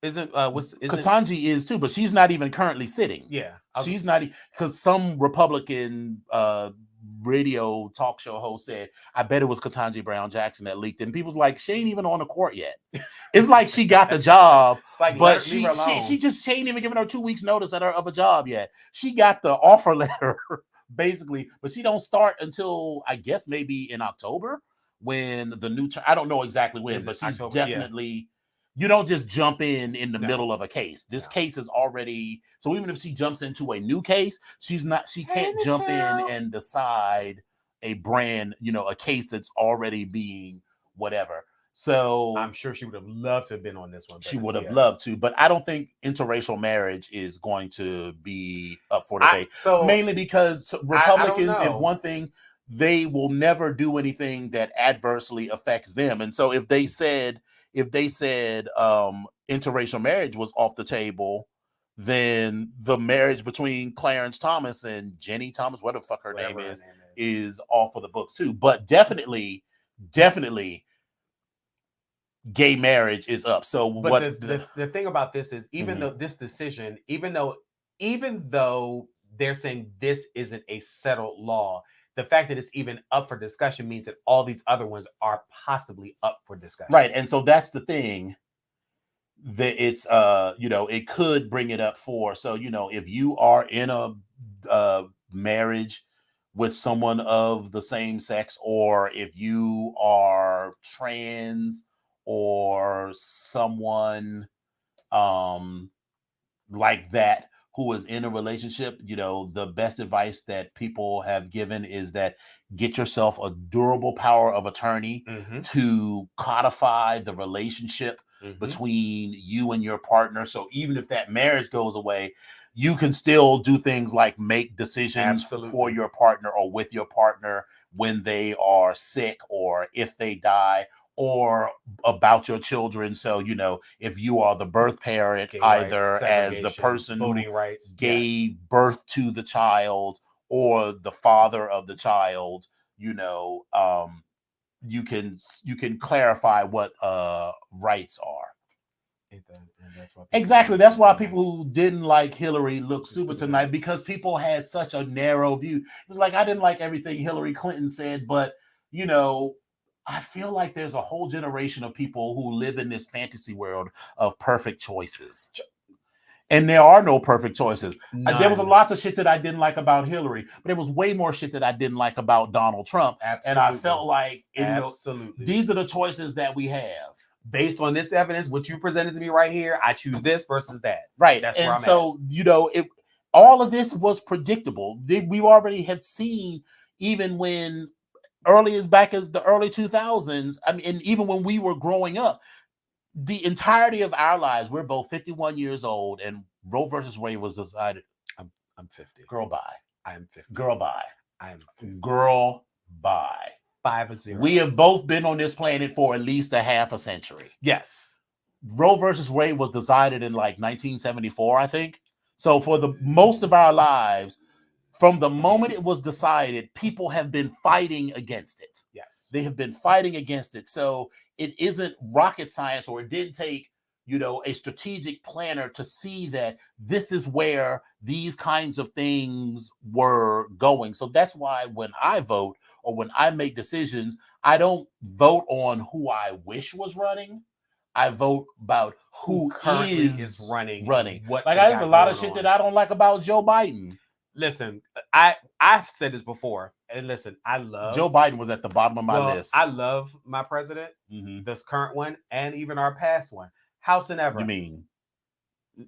isn't Ketanji is too, but she's not even currently sitting. Yeah, she's not, because some Republican radio talk show host said, I bet it was Ketanji Brown Jackson that leaked it. And people's like, she ain't even on the court yet. It's like she got the job, like, but she ain't even given her 2 weeks notice of a job yet. She got the offer letter basically, but she don't start until I guess maybe in October when the new I don't know exactly when, but she's October, definitely. Yeah. You don't just jump in the middle of a case. This case is already, so even if she jumps into a new case, she can't jump in and decide a brand, a case that's already being whatever. So I'm sure she would have loved to have been on this one. She would have loved to, but I don't think interracial marriage is going to be up for debate. Mainly because Republicans, if one thing, they will never do anything that adversely affects them. And so if they said interracial marriage was off the table, then the marriage between Clarence Thomas and Jenny Thomas, whatever the fuck her name is off of the books too. But definitely gay marriage is up. So but the thing about this is, even though this decision, even though they're saying this isn't a settled law, the fact that it's even up for discussion means that all these other ones are possibly up for discussion. Right. And so that's the thing, that it's it could bring it up for. So, if you are in a marriage with someone of the same sex, or if you are trans or someone like that who is in a relationship, the best advice that people have given is that get yourself a durable power of attorney to codify the relationship between you and your partner. So even if that marriage goes away, you can still do things like make decisions for your partner or with your partner when they are sick or if they die, or about your children. So, if you are the birth parent, either as the person who gave birth to the child or the father of the child, you can clarify what rights are. Exactly. That's why people who didn't like Hillary look stupid tonight, because people had such a narrow view. It was like, I didn't like everything Hillary Clinton said, but I feel like there's a whole generation of people who live in this fantasy world of perfect choices. And there are no perfect choices. There was a lot of shit that I didn't like about Hillary, but there was way more shit that I didn't like about Donald Trump. Absolutely. And I felt like these are the choices that we have. Based on this evidence, what you presented to me right here, I choose this versus that. Right. That's where I'm at. All of this was predictable. We already had seen, even when as back as the early 2000s, and even when we were growing up, the entirety of our lives, we're both 51 years old, and Roe versus Wade was decided. I'm 50. Girl, bye. I am 50. Girl, bye. I am 50. Girl, bye. 5-0. We have both been on this planet for at least a half a century. Yes. Roe versus Wade was decided in like 1974, I think. So for the most of our lives, from the moment it was decided, people have been fighting against it. Yes. They have been fighting against it. So it isn't rocket science, or it didn't take, a strategic planner to see that this is where these kinds of things were going. So that's why when I vote or when I make decisions, I don't vote on who I wish was running. I vote about who currently is running. There's a lot of shit that I don't like about Joe Biden. Listen, I've said this before, and listen, I love Joe Biden was at the bottom of my list. I love my president, this current one, and even our past one, House and ever. You mean?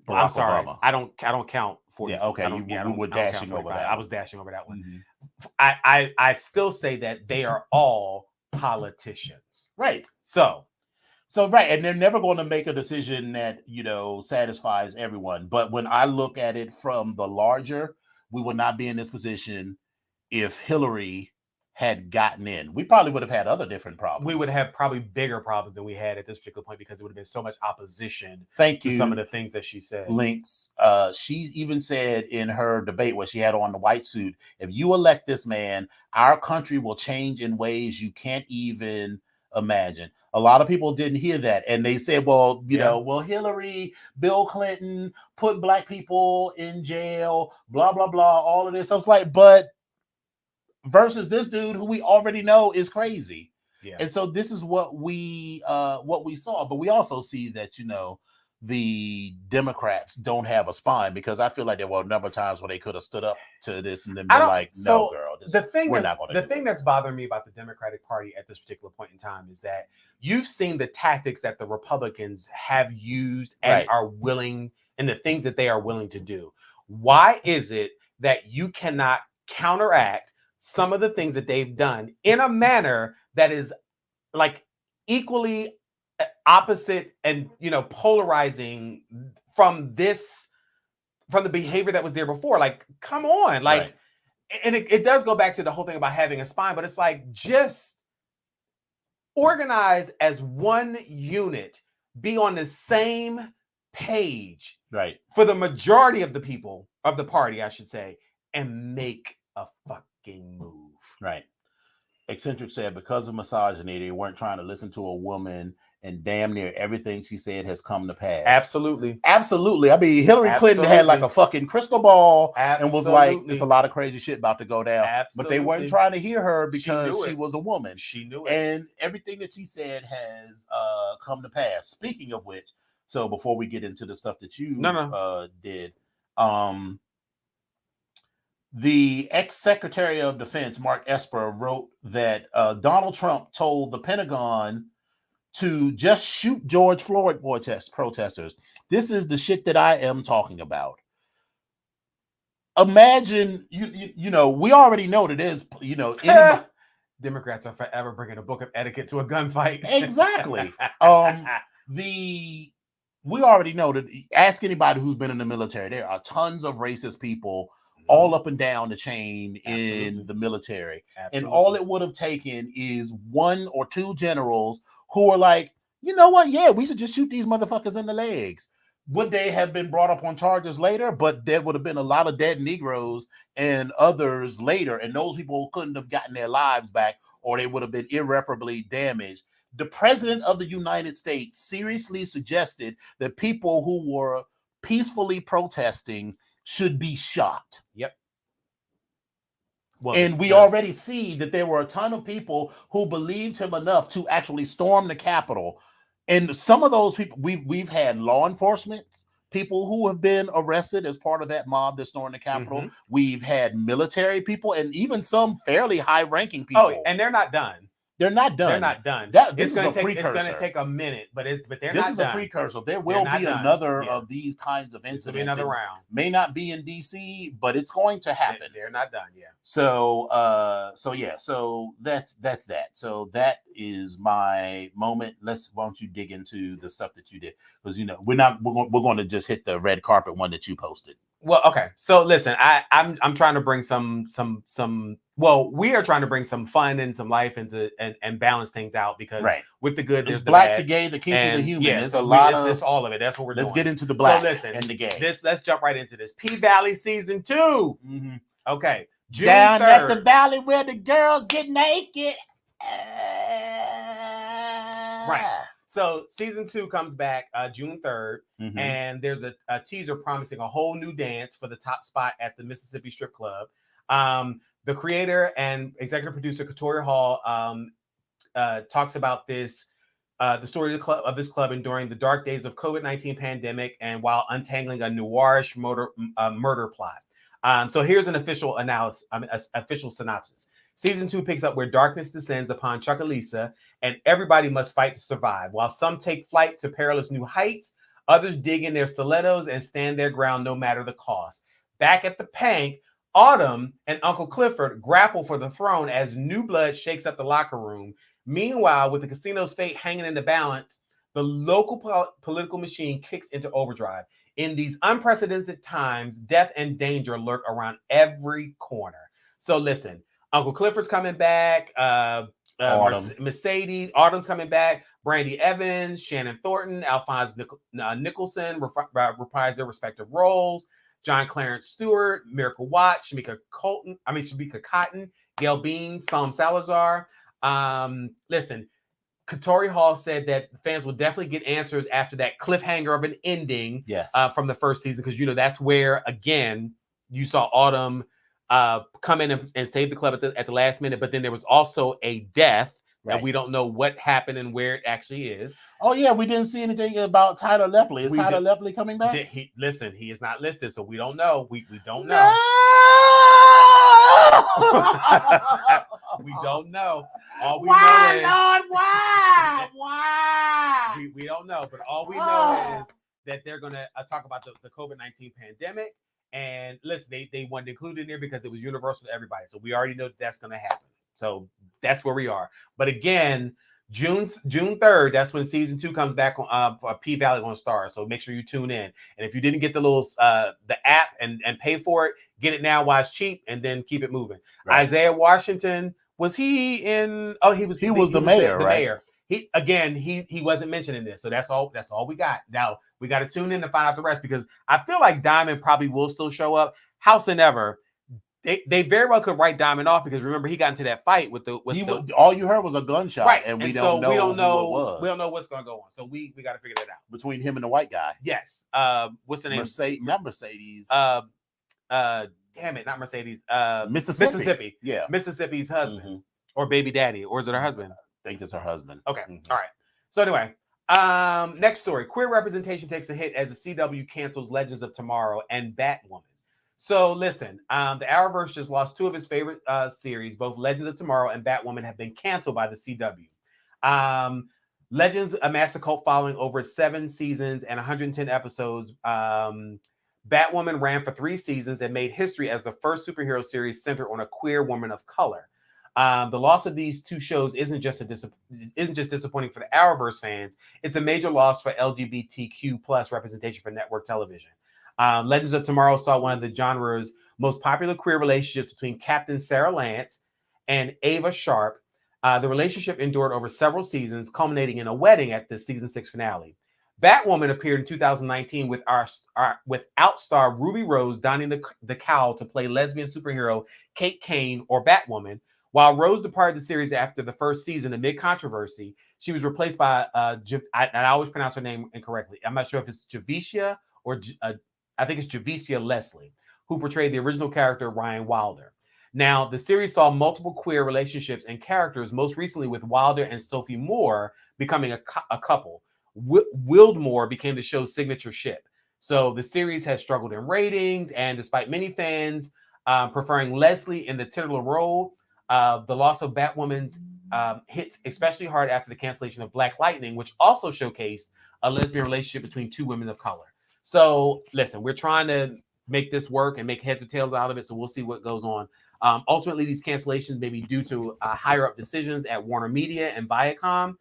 Barack I'm sorry, Obama. I don't count 40. Yeah, okay. We were dashing over that. I was dashing over that one. I still say that they are all politicians, right? So right, and they're never going to make a decision that satisfies everyone. But when I look at it from the larger, we would not be in this position if Hillary had gotten in, we probably would have had other different problems. We would have probably bigger problems than we had at this particular point because it would have been so much opposition Thank to you. some of the things that she said. Links. She even said in her debate where she had on the white suit, if you elect this man, our country will change in ways you can't even imagine. A lot of people didn't hear that. And they said, well, you know, well, Hillary, Bill Clinton put black people in jail, blah, blah, blah, all of this. I was like, but versus this dude who we already know is crazy. Yeah. And so this is what we saw. But we also see that, you know, the Democrats don't have a spine, because I feel like there were a number of times where they could have stood up to this and then been like, no, girl, we're not going to. The thing that's bothering me about the Democratic Party at this particular point in time is that you've seen the tactics that the Republicans have used and are willing, and the things that they are willing to do. Why is it that you cannot counteract some of the things that they've done in a manner that is like equally opposite and, you know, polarizing from the behavior that was there before? Like, come on. Like, and it does go back to the whole thing about having a spine, but it's like, just organize as one unit, be on the same page, for the majority of the people of the party, I should say, and make a fucking move. Eccentric said, because of misogyny, they weren't trying to listen to a woman, and damn near everything she said has come to pass. Absolutely. I mean, Hillary Clinton had like a fucking crystal ball and was like, there's a lot of crazy shit about to go down. But they weren't trying to hear her because she was a woman. She knew it. And everything that she said has come to pass. Speaking of which, so before we get into the stuff that you did, the ex-Secretary of Defense, Mark Esper, wrote that Donald Trump told the Pentagon to just shoot George Floyd protesters. This is the shit that I am talking about. Imagine, you know, we already know that there's, you know, Democrats are forever bringing a book of etiquette to a gunfight. Exactly. We already know that, ask anybody who's been in the military, there are tons of racist people all up and down the chain in the military. And all it would have taken is one or two generals who are like, you know what? Yeah, we should just shoot these motherfuckers in the legs. Would they have been brought up on charges later? But there would have been a lot of dead Negroes and others later, and those people couldn't have gotten their lives back, or they would have been irreparably damaged. The president of the United States seriously suggested that people who were peacefully protesting should be shot. Well, and we already see that there were a ton of people who believed him enough to actually storm the Capitol. And some of those people, we've had law enforcement people who have been arrested as part of that mob that stormed the Capitol. We've had military people and even some fairly high-ranking people. Oh, and they're not done. They're not done. They're not done. This is a precursor. It's going to take a minute, but they're not done. This is a precursor. There will be another of these kinds of incidents. Be another round. May not be in DC, but it's going to happen. They're not done. So that's that. So that is my moment. Why don't you dig into the stuff that you did? Because, you know, we're going to just hit the red carpet one that you posted. Well, okay. So listen, I'm trying to bring some. Well, we are trying to bring some fun and some life into and balance things out, because with the good, there's the black, bad, the gay, the kinky, the human. Yeah, there's a lot of it's all of it. That's what we're doing. Let's get into the black and the gay. Let's jump right into this. P-Valley season 2. Okay. June Down 3rd. at the valley where the girls get naked. Right. So season 2 comes back June 3rd, and there's a teaser promising a whole new dance for the top spot at the Mississippi Strip Club. The creator and executive producer Katori Hall talks about this, the story of this club enduring the dark days of COVID-19 pandemic, and while untangling a noirish murder plot. So here's an official analysis, official synopsis. Season 2 picks up where darkness descends upon Chucalissa, and everybody must fight to survive. While some take flight to perilous new heights, others dig in their stilettos and stand their ground no matter the cost. Back at the Pank, Autumn and Uncle Clifford grapple for the throne as new blood shakes up the locker room. Meanwhile, with the casino's fate hanging in the balance, the local political machine kicks into overdrive. In these unprecedented times, death and danger lurk around every corner. So listen, Uncle Clifford's coming back. Autumn. Mercedes. Autumn's coming back. Brandy Evans, Shannon Thornton, Alphonse Nicholson reprise their respective roles. John Clarence Stewart, Miracle Watts, Shamika Cotton, Gail Bean, Sam Salazar. Listen, Katori Hall said that fans will definitely get answers after that cliffhanger of an ending Yes. From the first season, because that's where again you saw Autumn come in and save the club at the last minute, but then there was also a death. Right. And we don't know what happened and where it actually is. Oh yeah, we didn't see anything about Tyler Lepley. Is Tyler Lepley coming back? He is not listed, so we don't know. We don't know. We don't know. All we know is Lord, why? We don't know, but all we know is that they're gonna talk about the COVID-19 pandemic. And listen, they wanted to include it in there because it was universal to everybody. So we already know that's gonna happen. So that's where we are. But again, June 3rd, that's when season 2 comes back on P-Valley on Star. So make sure you tune in. And if you didn't get the app and pay for it, get it now while it's cheap, and then keep it moving. Right. Isaiah Washington, was he in? Oh, he was the mayor, right? Mayor. He wasn't mentioned in this. So that's all we got. Now we got to tune in to find out the rest, because I feel like Diamond probably will still show up. House and Ever. They very well could write Diamond off, because remember he got into that fight with all you heard was a gunshot, right? And we don't know who it was. We don't know what's going to go on, so we got to figure that out between him and the white guy. Yes. What's the name? Not Mercedes. Damn it, not Mercedes. Mississippi. Yeah, Mississippi's husband or baby daddy, or is it her husband? I think it's her husband. Okay, all right. So anyway, next story: queer representation takes a hit as the CW cancels Legends of Tomorrow and Batwoman. So listen, the Arrowverse just lost 2 of his favorite series. Both Legends of Tomorrow and Batwoman have been canceled by the CW. Legends amassed a cult following over 7 seasons and 110 episodes. Batwoman ran for 3 seasons and made history as the first superhero series centered on a queer woman of color. The loss of these 2 shows isn't just disappointing for the Arrowverse fans. It's a major loss for LGBTQ plus representation for network television. Legends of Tomorrow saw one of the genre's most popular queer relationships between Captain Sarah Lance and Ava Sharp. The relationship endured over several seasons, culminating in a wedding at the season 6 finale. Batwoman appeared in 2019 with outstar Ruby Rose donning the cowl to play lesbian superhero Kate Kane, or Batwoman. While Rose departed the series after the first season amid controversy, she was replaced by I always pronounce her name incorrectly. I'm not sure if it's Javicia or I think it's Javicia Leslie, who portrayed the original character Ryan Wilder. Now, the series saw multiple queer relationships and characters, most recently with Wilder and Sophie Moore becoming a couple. Wildmore became the show's signature ship. So the series has struggled in ratings, and despite many fans preferring Leslie in the titular role, the loss of Batwoman's hits especially hard after the cancellation of Black Lightning, which also showcased a lesbian relationship between 2 women of color. So listen, we're trying to make this work and make heads or tails out of it. So we'll see what goes on. Ultimately, these cancellations may be due to higher up decisions at Warner Media and Viacom,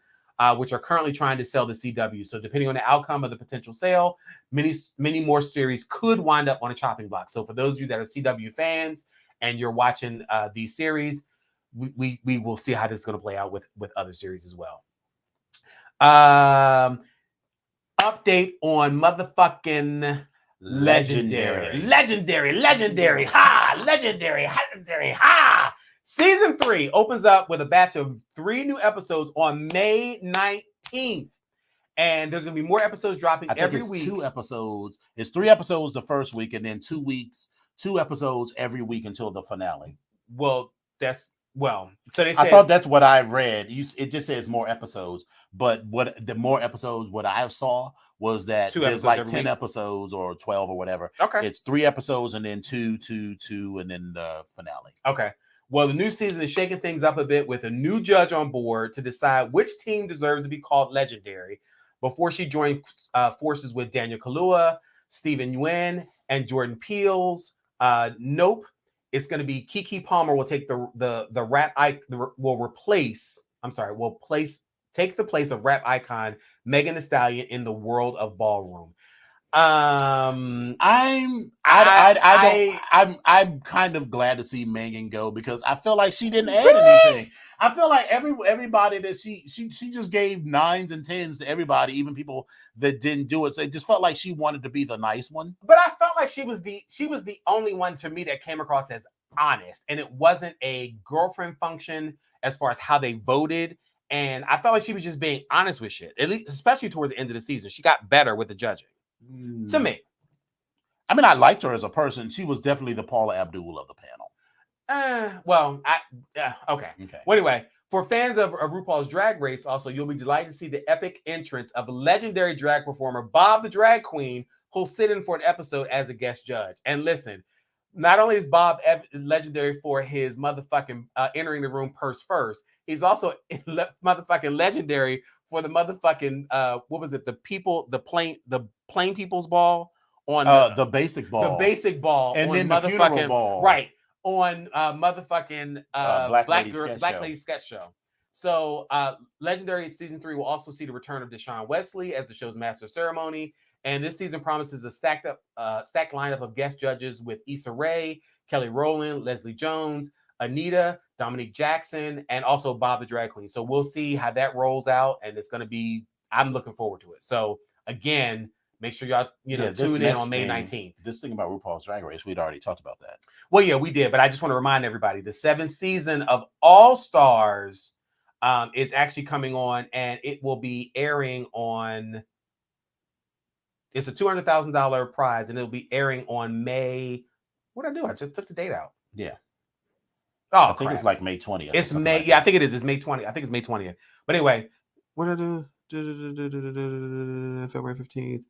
which are currently trying to sell the CW. So depending on the outcome of the potential sale, many more series could wind up on a chopping block. So for those of you that are CW fans and you're watching these series, we will see how this is going to play out with other series as well. Update on motherfucking Legendary. Ha! Season 3 opens up with a batch of 3 new episodes on May 19th. And there's going to be more episodes dropping every week. 2 episodes. It's 3 episodes the first week, and then 2 weeks, 2 episodes every week until the finale. So they said, I thought that's what I read. It just says more episodes, but what I saw was that there's like 10 episodes or 12 or whatever. Okay, it's 3 episodes and then 2, and then the finale. Okay. Well, the new season is shaking things up a bit with a new judge on board to decide which team deserves to be called legendary before she joined forces with Daniel Kaluuya, Stephen Yeun, and Jordan Peele's Nope. It's going to be Keke Palmer will take the rap take the place of rap icon Megan Thee Stallion in the world of ballroom. I'm kind of glad to see Megan go because I feel like she didn't add anything. I feel like everybody that she just gave 9s and 10s to everybody, even people that didn't do it. So it just felt like she wanted to be the nice one. But I felt like she was the only one to me that came across as honest, and it wasn't a girlfriend function as far as how they voted. And I felt like she was just being honest with shit, at least, especially towards the end of the season. She got better with the judging. To me. I mean, I liked her as a person. She was definitely the Paula Abdul of the panel. Okay. Well, anyway, for fans of RuPaul's Drag Race, also, you'll be delighted to see the epic entrance of legendary drag performer Bob the Drag Queen, who'll sit in for an episode as a guest judge. And listen, not only is Bob legendary for his motherfucking entering the room purse first, he's also motherfucking legendary for the motherfucking what was it? The plain people's ball on the basic ball. The basic ball and on then the funeral ball. Right. On motherfucking Black Lady Sketch Show. So Legendary Season 3 will also see the return of Deshaun Wesley as the show's master of ceremony. And this season promises a stacked lineup of guest judges with Issa Rae, Kelly Rowland, Leslie Jones, Anita, Dominique Jackson, and also Bob the Drag Queen. So we'll see how that rolls out. And it's going to be, I'm looking forward to it. So again, make sure y'all, tune in on May 19th. This thing about RuPaul's Drag Race, we'd already talked about that. Well, yeah, we did. But I just want to remind everybody, the 7th season of All Stars is actually coming on, and it will be airing on, it's a $200,000 prize, and it'll be airing on May, what did I do? I just took the date out. Yeah. Oh, I think it's like May 20th. It's May, I think it is. It's May 20th. I think it's May 20th. But anyway, what did I do? February 15th.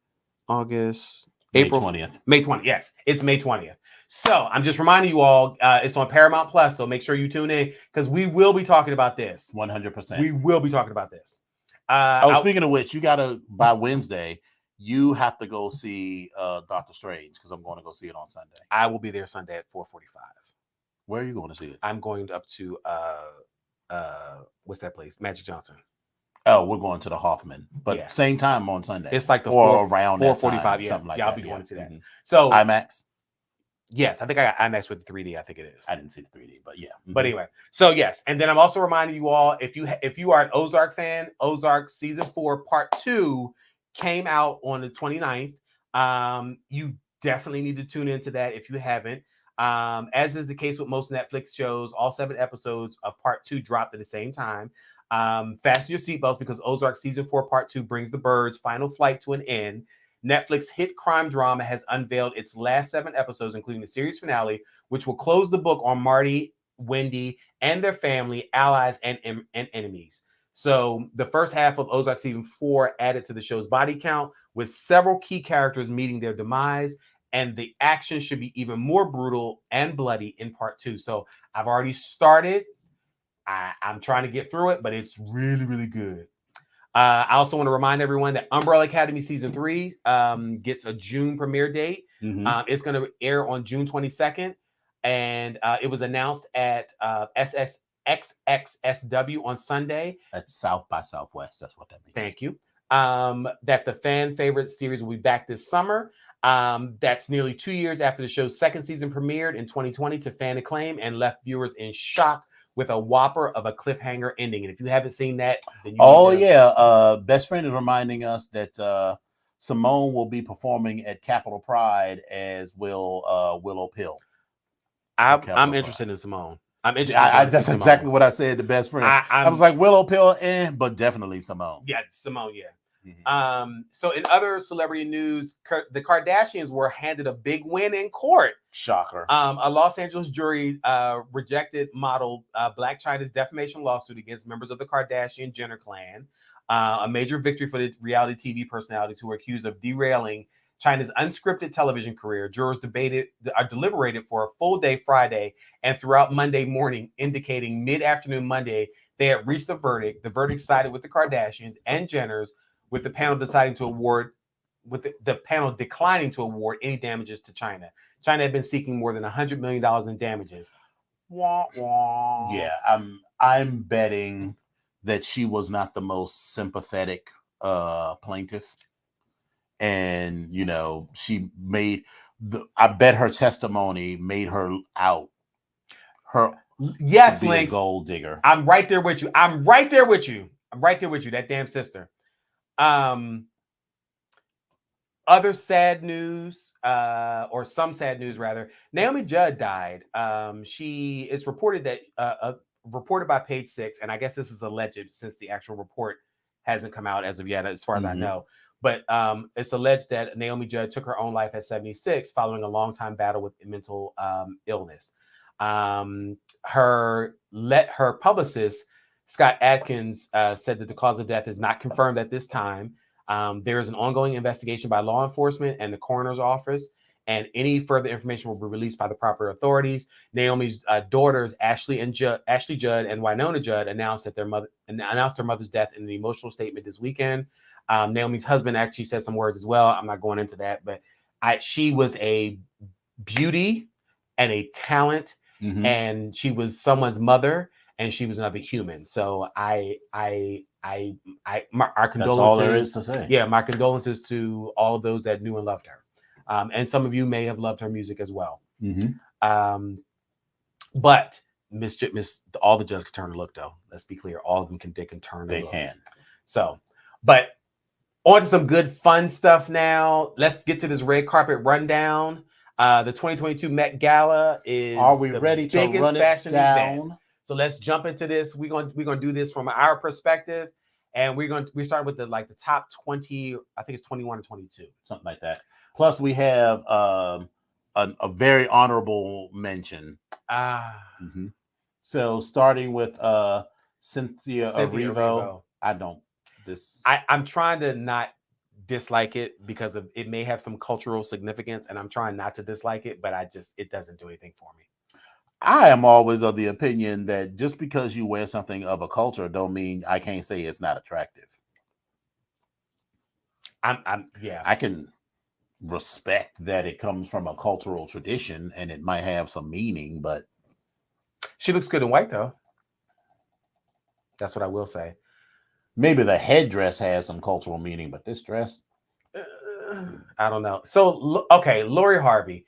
August, April 20th. May 20th. Yes, it's May 20th. So I'm just reminding you all, it's on Paramount Plus. So make sure you tune in because we will be talking about this. 100%. We will be talking about this. Speaking of which, you gotta by Wednesday, you have to go see Doctor Strange because I'm going to go see it on Sunday. I will be there Sunday at 4:45. Where are you going to see it? I'm going up to what's that place? Magic Johnson. Oh, we're going to the Hoffman, but same time on Sunday. It's like the around 4:45, something like that. I'll be going to see that. Mm-hmm. So IMAX. Yes, I think I got IMAX with the 3D. I think it is. I didn't see the 3D, but yeah. Mm-hmm. But anyway, so yes, and then I'm also reminding you all, if you are an Ozark fan, Ozark season 4 part 2 came out on the 29th. You definitely need to tune into that if you haven't. As is the case with most Netflix shows, all 7 episodes of part 2 dropped at the same time. Fasten your seatbelts because Ozark season 4 part 2 brings the birds' final flight to an end. Netflix hit crime drama has unveiled its last 7 episodes, including the series finale, which will close the book on Marty, Wendy, and their family, allies, and enemies. So the first half of Ozark season 4 added to the show's body count, with several key characters meeting their demise, and the action should be even more brutal and bloody in part 2. So I've already started. I'm trying to get through it, but it's really, really good. I also want to remind everyone that Umbrella Academy Season 3 gets a June premiere date. Mm-hmm. It's going to air on June 22nd. And it was announced at XXSW on Sunday. That's South by Southwest. That's what that means. Thank you. That the fan favorite series will be back this summer. That's nearly 2 years after the show's second season premiered in 2020 to fan acclaim and left viewers in shock with a whopper of a cliffhanger ending. And if you haven't seen that, then you Best Friend is reminding us that Simone will be performing at Capitol Pride, as will Willow Pill. I'm interested in Simone. I'm interested. That's exactly what I said to Best Friend. I was like Willow Pill, but definitely Simone. Yeah, Simone. Yeah. Mm-hmm. So in other celebrity news, the Kardashians were handed a big win in court. Shocker. A Los Angeles jury rejected model Blac Chyna's defamation lawsuit against members of the Kardashian-Jenner clan. A major victory for the reality TV personalities who were accused of derailing Chyna's unscripted television career. Jurors deliberated for a full day Friday and throughout Monday morning, indicating mid-afternoon Monday they had reached a verdict. The verdict sided with the Kardashians and Jenners, with the panel declining to award any damages to Chyna. Chyna had been seeking more than $100 million in damages. Wah, wah. Yeah, I'm betting that she was not the most sympathetic plaintiff. and she made I bet her testimony made her out her yes, to be Lynx, a gold digger. I'm right there with you. I'm right there with you. That damn sister. Other sad news, or some sad news rather. Naomi Judd died. She is reported that reported by Page Six, and I guess this is alleged since the actual report hasn't come out as of yet, as far as I know. But it's alleged that Naomi Judd took her own life at 76 following a long time battle with mental illness. Her publicist Scott Adkins said that the cause of death is not confirmed at this time. There is an ongoing investigation by law enforcement and the coroner's office, and any further information will be released by the proper authorities. Naomi's daughters, Ashley Judd and Winona Judd, announced their mother's death in an emotional statement this weekend. Naomi's husband actually said some words as well. I'm not going into that, but she was a beauty and a talent, and she was someone's mother, and she was another human. So our condolences. That's all there is to say. Yeah, my condolences to all of those that knew and loved her. And some of you may have loved her music as well. But all the Judds can turn and look, though. Let's be clear. All of them can dick and turn. They can. So, but on to some good fun stuff now. Let's get to this red carpet rundown. The 2022 Met Gala is Are we ready to run it down? Event. So let's jump into this. We're gonna do this from our perspective, and we start with the top 20. I think it's 21 or 22, something like that. Plus, we have a very honorable mention. So starting with Cynthia Erivo. I'm trying to not dislike it because it may have some cultural significance, and I'm trying not to dislike it, but it doesn't do anything for me. I am always of the opinion that just because you wear something of a culture don't mean I can't say it's not attractive. I can respect that it comes from a cultural tradition and it might have some meaning, but she looks good in white, though. That's what I will say. Maybe the headdress has some cultural meaning, but this dress, I don't know. So, okay, Lori Harvey.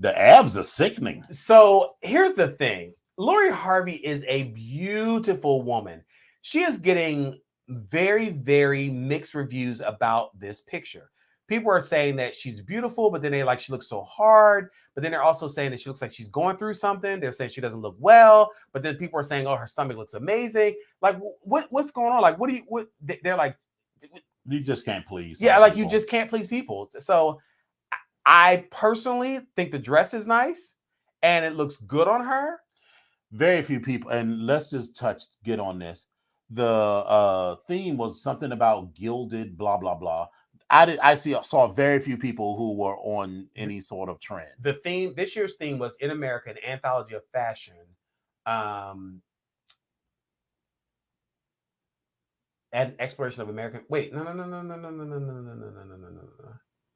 The abs are sickening. So here's the thing. Lori Harvey is a beautiful woman. She is getting very, very mixed reviews about this picture. People are saying that she's beautiful, but then she looks so hard. But then they're also saying that she looks like she's going through something. They're saying she doesn't look well. But then people are saying, oh, her stomach looks amazing. Like, what's going on? They're like, you just can't please. Yeah, like you just can't please people. So I personally think the dress is nice and it looks good on her. Very few people, and let's just get on this. The theme was something about gilded, blah, blah, blah. I saw very few people who were on any sort of trend. This year's theme was In America, an anthology of fashion. An exploration of American. Wait, no.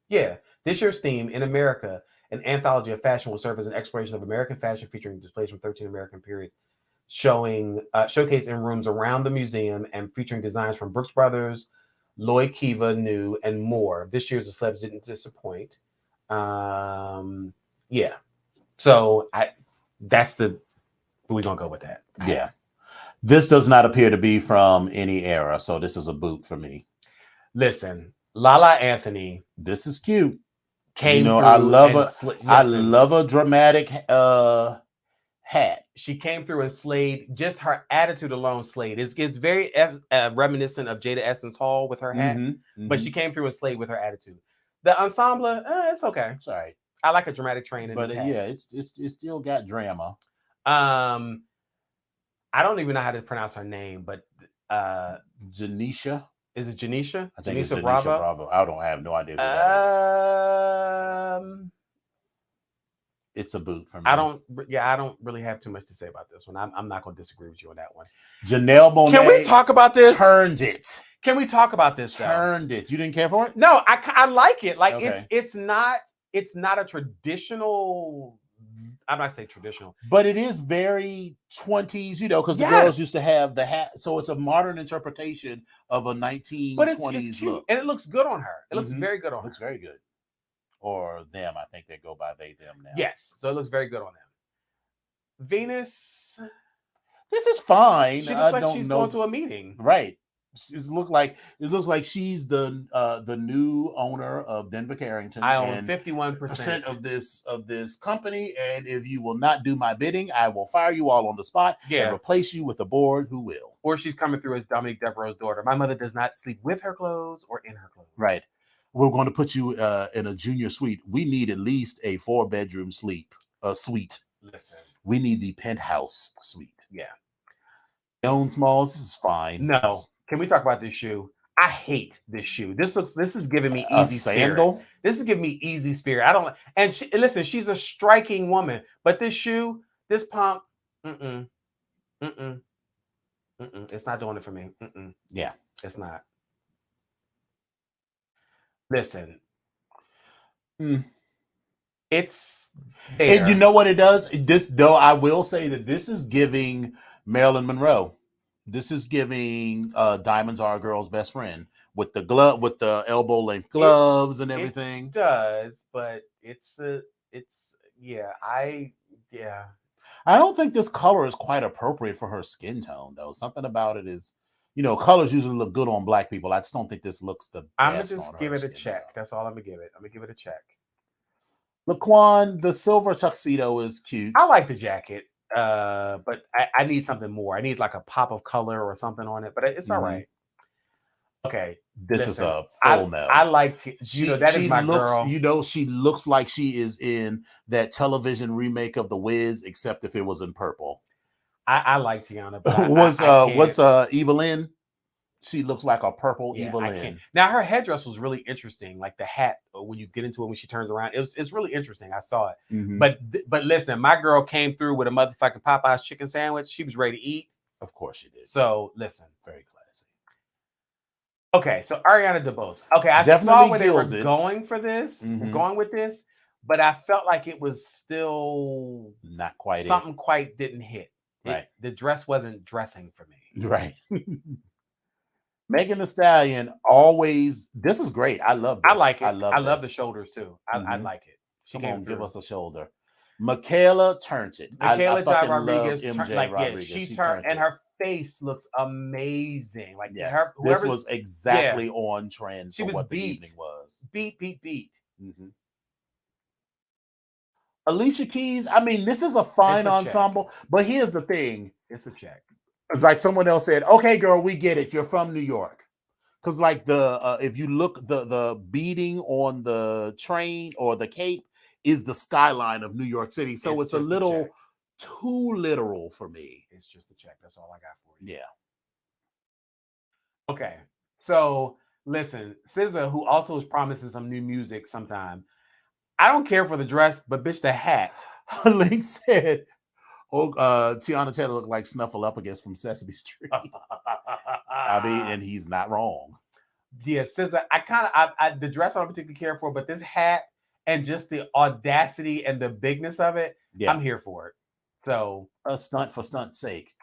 Yeah, this year's theme, In America, an anthology of fashion, will serve as an exploration of American fashion featuring displays from 13 American periods, showcased in rooms around the museum and featuring designs from Brooks Brothers, Lloyd Kiva, New, and more. This year's The Celebs didn't disappoint. Yeah. So we're gonna go with that. Yeah. This does not appear to be from any era, so this is a boot for me. Listen, Lala Anthony. This is cute. I love a dramatic hat. She came through and slayed. Just her attitude alone slayed. It's very reminiscent of Jada Essence Hall with her hat, but she came through and slayed with her attitude. The ensemble, it's okay. It's all right. I like a dramatic train in but this hat. Yeah, it's still got drama. I don't even know how to pronounce her name, but Janisha. Is it Janisha? I think it's Janisha Bravo. I don't have no idea who that is. It's a boot for me. I don't really have too much to say about this one. I'm not going to disagree with you on that one. Janelle Monáe. Can we talk about this? Turned it. Can we talk about this? Turned it. You didn't care for it? No, I like it. Like okay. it's not a traditional I'm not saying traditional, but it is very 20s, you know, because the Yes. girls used to have the hat. So it's a modern interpretation of a but 1920s it's cute look. and it looks good on her. It looks Mhm. very good on Looks her. very good. Or them, I think they go by they, them now. Yes, so it looks very good on them. Venus, This is fine. she looks I like don't she's know. going to a meeting. Right. It looks like she's the new owner of Denver Carrington. I own and 51% of this company, and if you will not do my bidding, I will fire you all on the spot and Yeah. replace you with a board who will. Or she's coming through as Dominique Devereaux's daughter. My mother does not sleep with her clothes or in her clothes. Right. We're going to put you in a junior suite. We need at least a 4-bedroom suite. Listen, We need the penthouse suite. yeah. Own Smalls, this is fine. No. Can we talk about this shoe? I hate this shoe. This is giving me A easy spirit. sandal. This is giving me easy spirit. I don't. And listen, she's a striking woman, but this shoe, this pump, it's not doing it for me. Yeah, it's not. Listen, it's there. and you know what it does. This, though, I will say that this is giving Marilyn Monroe. This is giving Diamonds Are a Girl's Best Friend with the glove, with the elbow length gloves and everything. It does, but I don't think this color is quite appropriate for her skin tone, though. Something about it is, you know, colors usually look good on black people. I just don't think this looks the best. I'm gonna just give it a check. Tone. That's all I'm gonna give it. I'm gonna give it a check. Laquan, the silver tuxedo is cute. I like the jacket, but I need something more. I need like a pop of color or something on it, but it's all right. Okay, this is a full no. I like to, that is my girl. You know, she looks like she is in that television remake of The Wiz, except if it was in purple. I like Tiana. But what's Evelyn? She looks like a purple Evelyn. Now her headdress was really interesting, like the hat when you get into it when she turns around. It's really interesting. I saw it. But listen, my girl came through with a motherfucking Popeye's chicken sandwich. She was ready to eat. Of course she did. So listen, very classy. Okay, so Ariana DeBose. Okay, I saw where they were going for this, going with this, but I felt like it was still not quite. Something quite didn't hit. Right. The dress wasn't dressing for me. Right. Megan Thee Stallion always. This is great. I love this. I like it. I love the shoulders too. I like it. Come on, give us a shoulder. Michaela turned it. Michaela J. Rodriguez turned, she turned, and her face looks amazing. Like this was exactly on trend. She was what the evening was. Beat. Alicia Keys. I mean, this is a fine ensemble, but here's the thing: it's a check. It's like someone else said, "Okay, girl, we get it. You're from New York." Because like if you look, the beading on the train or the cape is the skyline of New York City. So it's a little too literal for me. It's just a check. That's all I got for you. Yeah. Okay. So listen, SZA, who also is promising some new music sometime. I don't care for the dress, but bitch, the hat. Link said, Tiana Taylor looked like Snuffleupagus from Sesame Street. I mean, and he's not wrong. Yeah, SZA, I the dress I don't particularly care for, but this hat and just the audacity and the bigness of it, I'm here for it. So a stunt for stunt's sake.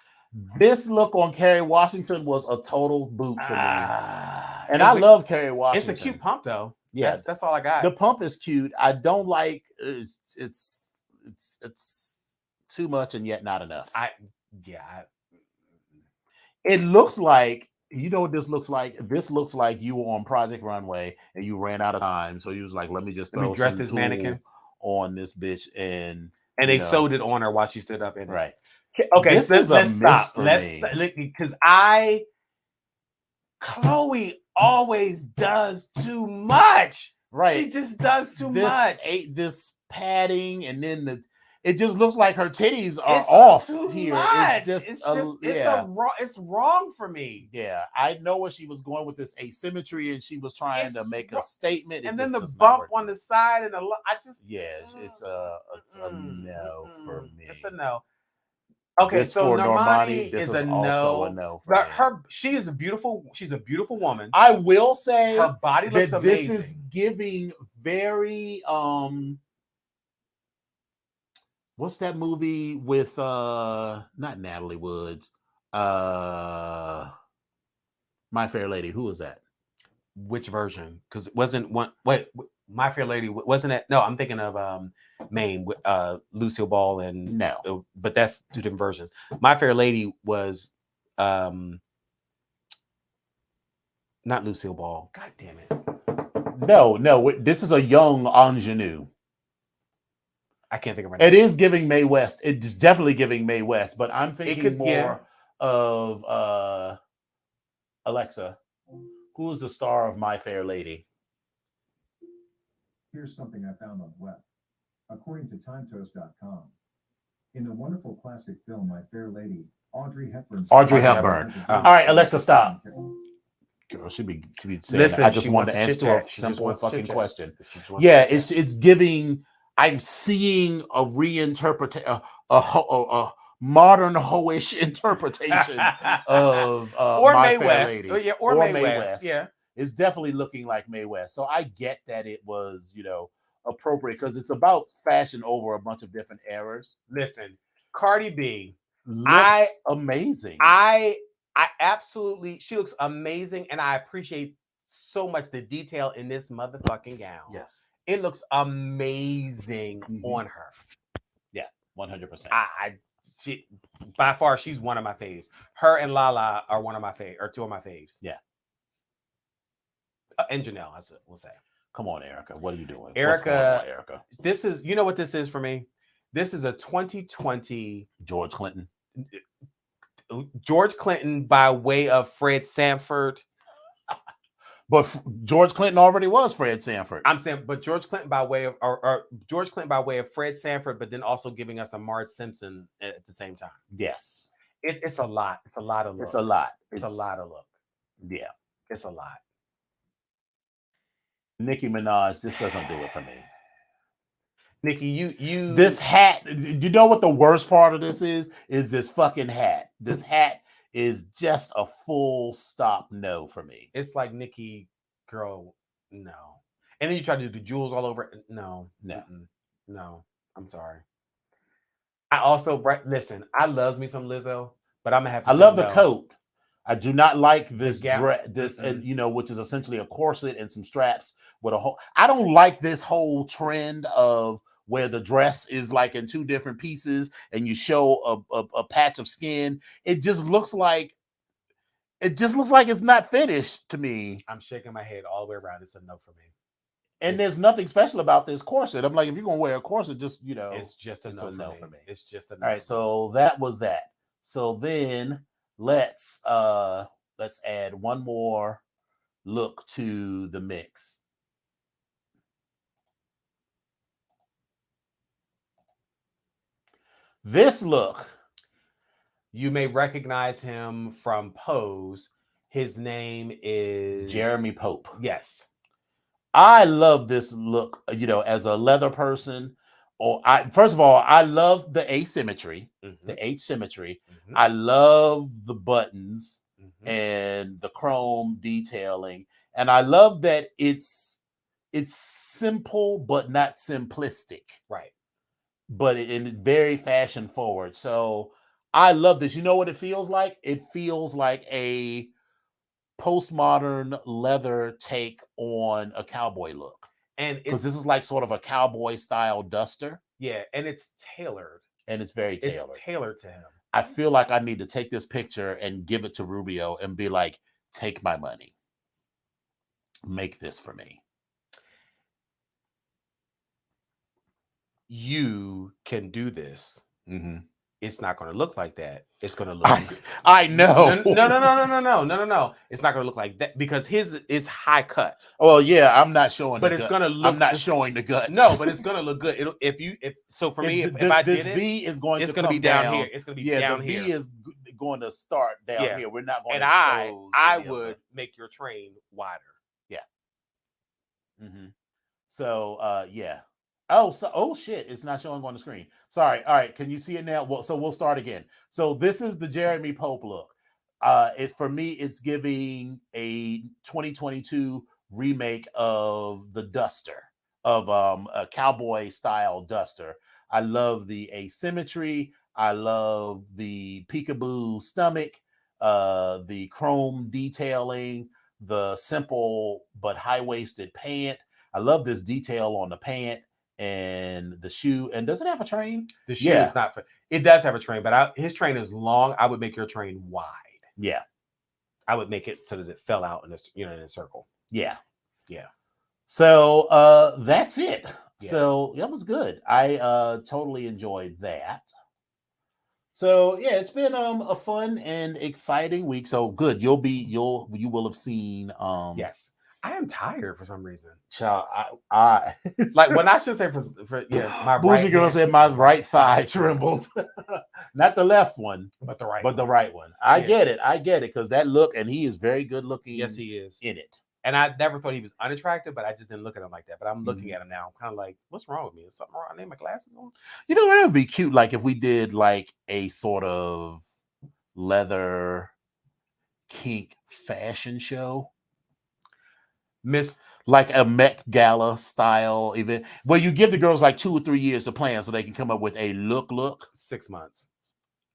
This look on Kerry Washington was a total boot for me. And I love Kerry Washington. It's a cute pump though. Yeah, that's all I got. The pump is cute. I don't like it's too much and yet not enough. It looks like, you know what this looks like? This looks like you were on Project Runway and you ran out of time. So you was like, let me just throw dress this mannequin on this bitch and they sewed it on her while she stood up in it. Right. Okay, this let's stop. Because Chloe always does too much. Right. She just does too much. This padding, and then it just looks like her titties are off here. Much. It's wrong for me. Yeah, I know where she was going with this asymmetry, and she was trying to make a statement. And then the bump on the side and it's a no for me. It's a no. Okay, so Normani is a also a no for her. She's a beautiful woman. I will say her body looks amazing. This is giving very what's that movie with not Natalie Woods? My Fair Lady. Who was that? Which version? Because it wasn't one. Wait, My Fair Lady wasn't it? No, I'm thinking of Maine with Lucille Ball and No. but that's two different versions. My Fair Lady was um not Lucille Ball. God damn it. No. This is a young ingenue. I can't think of it. It is giving Mae West. It's definitely giving Mae West, but I'm thinking more yeah. of Alexa. Who is the star of My Fair Lady? Here's something I found on the web. According to TimeToast.com, in the wonderful classic film My Fair Lady, Audrey Hepburn. Audrey Hepburn. All right, Alexa, stop. Girl, Should be saying Listen, I just she wanted wants to to answer a chit-chat. She just simple wants to fucking chit-chat. question. She just wants Yeah, to chit-chat. it's giving. I'm seeing a reinterpretation, a modern hoish interpretation of or My Mae Fair West. Lady. Oh, yeah, or Mae West. Yeah. It's definitely looking like Mae West. So I get that it was, appropriate because it's about fashion over a bunch of different eras. Listen, Cardi B Looks amazing. I absolutely, she looks amazing, and I appreciate so much the detail in this motherfucking gown. Yes, it looks amazing on her. Yeah, 100%. She, by far, she's one of my faves. Her and Lala are one of my faves, or two of my faves. Yeah. And Janelle, we'll say. Come on, Erica. What are you doing? Erica, Erica? This is, you know what this is for me? This is a 2020 George Clinton. George Clinton by way of Fred Sanford. But George Clinton already was Fred Sanford. I'm saying, but George Clinton by way of, or George Clinton by way of Fred Sanford, but then also giving us a Marge Simpson at the same time. Yes. It's a lot. It's a lot of look. It's a lot. It's a lot of look. Yeah. It's a lot. Nicki Minaj, this doesn't do it for me. Nikki, you this hat, you know what the worst part of this is? Is this fucking hat. This hat is just a full stop no for me. It's like, Nikki, girl, no. And then you try to do the jewels all over it. No. I'm sorry. I also, listen, I loves me some Lizzo, but I'm gonna have to I love the coat. I do not like this dress, and which is essentially a corset and some straps with a whole. I don't like this whole trend of where the dress is like in two different pieces and you show a patch of skin. It just looks like it's not finished to me. I'm shaking my head all the way around. It's a no for me. And there's nothing special about this corset. I'm like, if you're gonna wear a corset, just it's just a no for me. It's just a no. All right, so that was that. So then let's add one more look to the mix. This look, you may recognize him from Pose. His name is Jeremy Pope. Yes. I love this look, as a leather person. First of all, I love the asymmetry, the asymmetry. I love the buttons and the chrome detailing. And I love that it's simple, but not simplistic. Right. But it's very fashion forward. So I love this. You know what it feels like? It feels like a postmodern leather take on a cowboy look. And because this is like sort of a cowboy style duster. Yeah, and it's tailored. And it's very tailored. It's tailored to him. I feel like I need to take this picture and give it to Rubio and be like, take my money. Make this for me. You can do this. It's not going to look like that. It's going to look. I know. No. It's not going to look like that because his is high cut. Well, yeah, I'm not showing. But it's going to look. I'm not showing the guts. No, but it's going to look good. For me, if I did it, V is going it's to be down here. It's going to be down here. The V is going to start down here. We're not going to. And I would make your train wider. Yeah. So, yeah. Oh shit! It's not showing on the screen. Sorry. All right, can you see it now? Well, so we'll start again. So this is the Jeremy Pope look. For me, it's giving a 2022 remake of the Duster, of a cowboy style duster. I love the asymmetry. I love the peekaboo stomach, the chrome detailing, the simple but high-waisted pant. I love this detail on the pant and the shoe. And does it have a train? The shoe is not for. It does have a train, but his train is long. I would make your train wide. Yeah. I would make it so that it fell out in in a circle. Yeah. Yeah. So that's it. Yeah. So that was good. I totally enjoyed that. So yeah, it's been a fun and exciting week. So good. You will have seen Yes. I am tired for some reason. Child, I Like when I should say for my Bougie right girl hand, said my right thigh trembled. Not the left one, but the right. but the right one. I get it. Because that look, and he is very good looking. Yes, he is in it. And I never thought he was unattractive, but I just didn't look at him like that. But I'm looking at him now. I'm kind of like, what's wrong with me? Is something wrong? I need my glasses on. You know, it would be cute, like if we did like a sort of leather kink fashion show. Like a Met Gala style event where you give the girls like 2 or 3 years to plan so they can come up with a look. 6 months.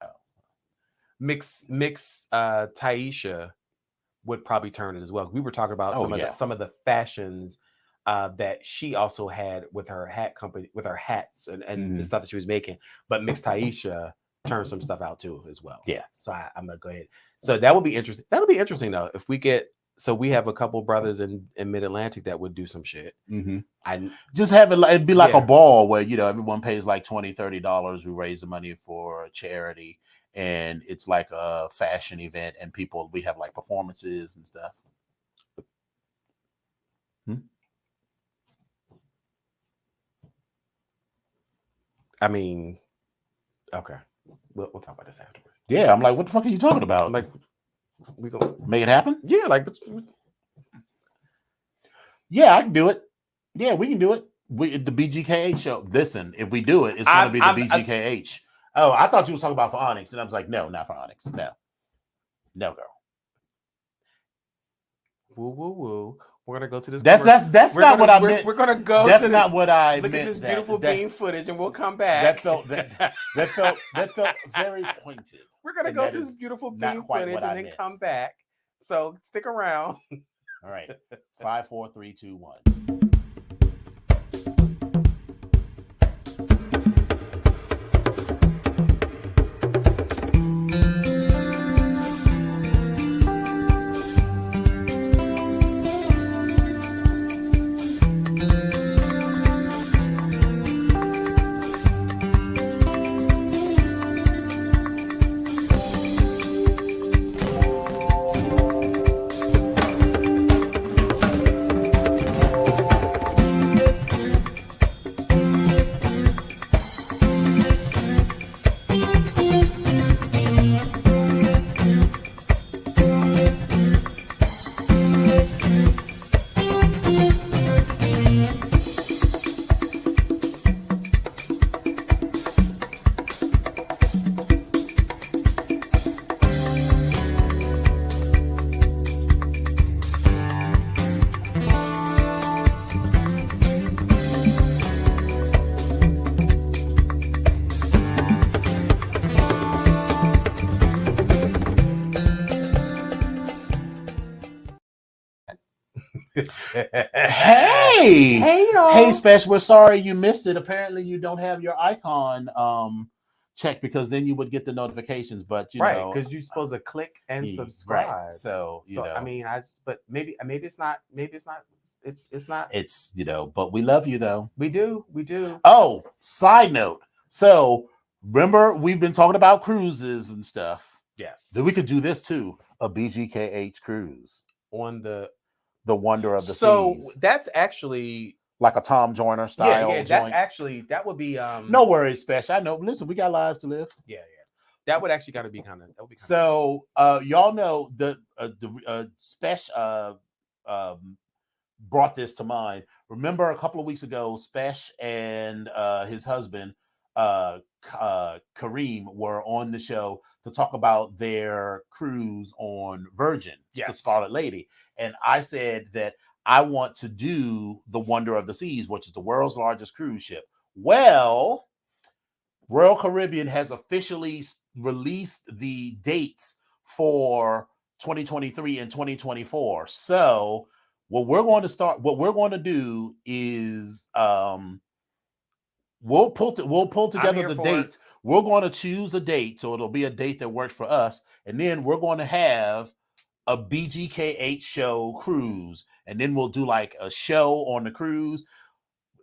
Oh. Mix Taisha would probably turn it as well. We were talking about some of the fashions that she also had with her hat company, with her hats and the stuff that she was making. But Mix Taisha turned some stuff out too as well. Yeah. So I'm gonna go ahead. So that would be interesting. That'll be interesting though if we get. So we have a couple brothers in Mid-Atlantic that would do some shit. I just have it. It'd be like a ball where everyone pays like $20-$30. We raise the money for a charity, and it's like a fashion event, and we have like performances and stuff. I mean, okay, we'll talk about this afterwards. Yeah, I'm like, what the fuck are you talking about? I'm like, we gonna make it happen? Yeah, like, yeah, I can do it. Yeah, we can do it. The BGKH show. Listen, if we do it, it's going to be the BGKH. Oh, I thought you were talking about for Onyx, and I was like, no, not for Onyx. No, girl. Woo woo woo. We're gonna go to this. That's not what I meant. We're gonna go. That's not what I look meant. Look at this beautiful bean footage, and we'll come back. That felt very pointed. We're gonna go to this beautiful bean footage and then come back. So stick around. All right. 5, 4, 3, 2, 1. Hey y'all. Hey Special, we're sorry you missed it. Apparently you don't have your icon checked, because then you would get the notifications, but know, because you're supposed to click and subscribe. Right. So you know, I mean, but maybe it's not it's not, but we love you though. We do. Oh, side note. So remember, we've been talking about cruises and stuff. Yes. Then we could do this too, a BGKH cruise on the Wonder of the Seas. So that's actually like a Tom Joyner style. Yeah, that would be no worries, Special. I know. Listen, we got lives to live. Yeah. That would actually gotta be kind of so y'all know the Special brought this to mind. Remember a couple of weeks ago, Spesh and his husband Kareem were on the show to talk about their cruise on Virgin, the Scarlet Lady. And I said that I want to do the Wonder of the Seas, which is the world's largest cruise ship. Well, Royal Caribbean has officially released the dates for 2023 and 2024. So what we're going to do is we'll pull together here the for it. dates. We're going to choose a date, so it'll be a date that works for us, and then we're going to have a BGKH show cruise, and then we'll do like a show on the cruise.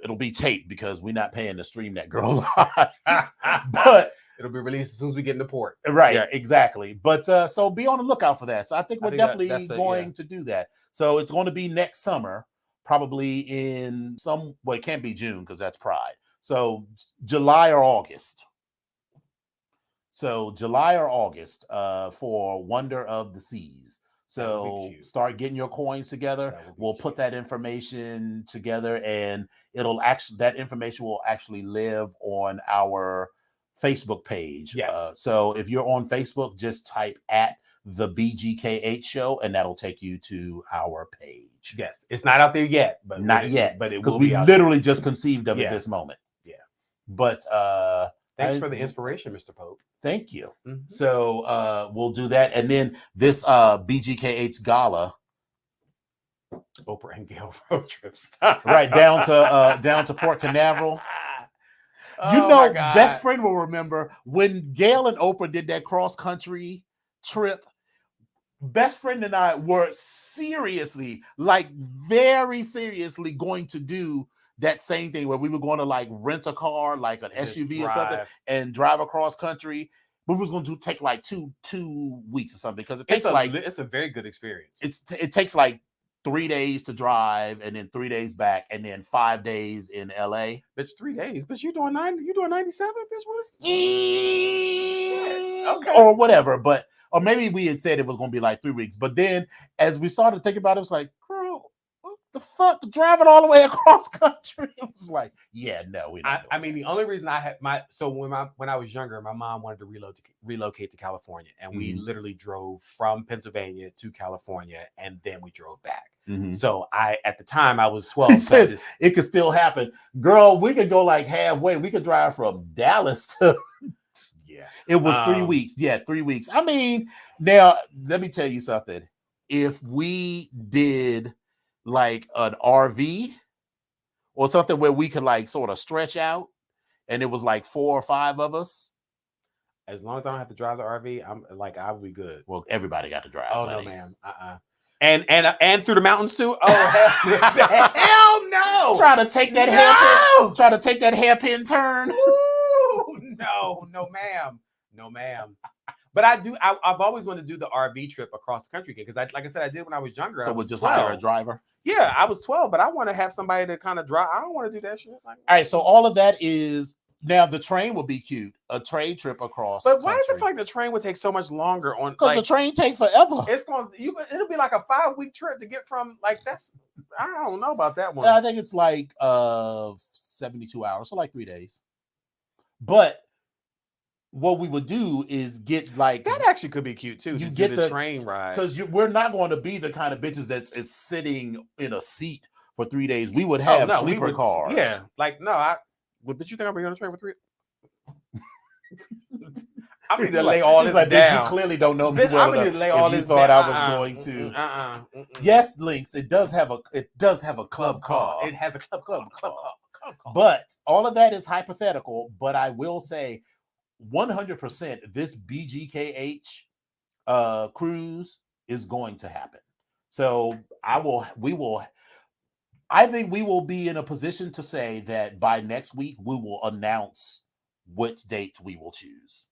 It'll be taped because we're not paying to stream that girl live. But it'll be released as soon as we get into port. right, Yeah. exactly. But so be on the lookout for that. So I think we're definitely going to do that. So it's going to be next summer, probably in some. Well, it can't be June because that's Pride. So July or August. So July or August for Wonder of the Seas. So start getting your coins together. We'll put that information together, and that information will actually live on our Facebook page. Yes. So if you're on Facebook, just type at the BGKH show, and that'll take you to our page. Yes, it's not out there yet, but not yet, but it because will we be out literally just conceived of it Yeah. this moment. Yeah. But thanks for the inspiration, Mr. Pope. Thank you. Mm-hmm. So we'll do that, and then this BGKH gala, Oprah and Gail road trips, right down to Port Canaveral. You know, best friend will remember when Gail and Oprah did that cross country trip. Best friend and I were seriously, like very seriously, going to do that same thing where we were going to like rent a car, like an SUV or something, and drive across country. But we was going to take like two weeks or something, because it takes it's a very good experience. It takes like 3 days to drive, and then 3 days back, and then 5 days in LA. Bitch, 3 days. But you doing 97, bitch? What is okay, or whatever. But or maybe we had said it was going to be like 3 weeks. But then as we started thinking about it, it was like, girl, what the fuck? Driving all the way across country. It was like, yeah, no, we not. I mean, the only reason I had when I was younger, my mom wanted to relocate to California, and we literally drove from Pennsylvania to California, and then we drove back. So at the time I was 12. Says it could still happen. Girl, we could go like halfway. We could drive from Dallas to It was 3 weeks. Yeah, 3 weeks. I mean, now let me tell you something. If we did like an RV or something where we could like sort of stretch out, and it was like 4 or 5 of us, as long as I don't have to drive the RV, I'll be good. Well, everybody got to drive. Oh no, ma'am. And through the mountains too. Oh hell no! Try to take that hairpin. Try to take that hairpin turn. Ooh, no, ma'am. No, ma'am. But I've always wanted to do the RV trip across the country again, because like I said, I did when I was younger. So we'll just hire a driver. Yeah, I was 12, but I want to have somebody to kind of drive. I don't want to do that shit. All right, so all of that is now the train will be cute. A trade trip across. But why does it feel like the train would take so much longer on? Because the train takes forever. It'll be like a 5-week trip to get from that's. I don't know about that one. Yeah, I think it's like 72 hours, so like 3 days. But what we would do is get like that actually could be cute too. You get the train ride, because we're not going to be the kind of bitches that's sitting in a seat for 3 days. We would have sleeper cars. Yeah, like no, but you think I'm going on a train for 3? I'm going to lay all this down. Bitch, you clearly don't know me well enough. To lay all if you this thought down. I was going to. Yes, Lynx. It does have a club car. It has a club car. But all of that is hypothetical. But I will say, 100%, this BGKH cruise is going to happen. So I think we will be in a position to say that by next week we will announce which date we will choose.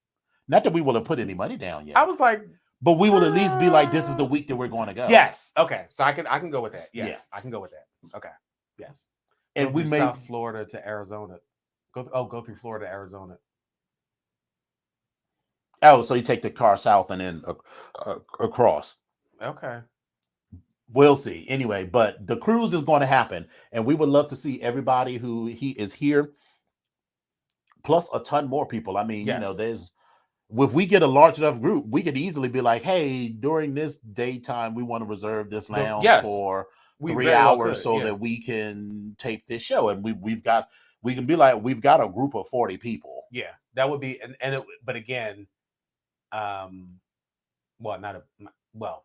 Not that we will have put any money down yet. I was like, but we will at least be like, this is the week that we're going to go. Yes. Okay. So I can go with that. Yes. Yeah. I can go with that. Okay. Yes. And we may South Florida to Arizona. Go through Florida to Arizona. Oh, so you take the car south and then across. Okay. We'll see. Anyway, but the cruise is going to happen, and we would love to see everybody who is here, plus a ton more people. I mean, if we get a large enough group, we could easily be like, hey, during this daytime, we want to reserve this lounge for 3 hours so that we can tape this show. And we can be like, we've got a group of 40 people. Yeah. That would be, but again, well, not a, well,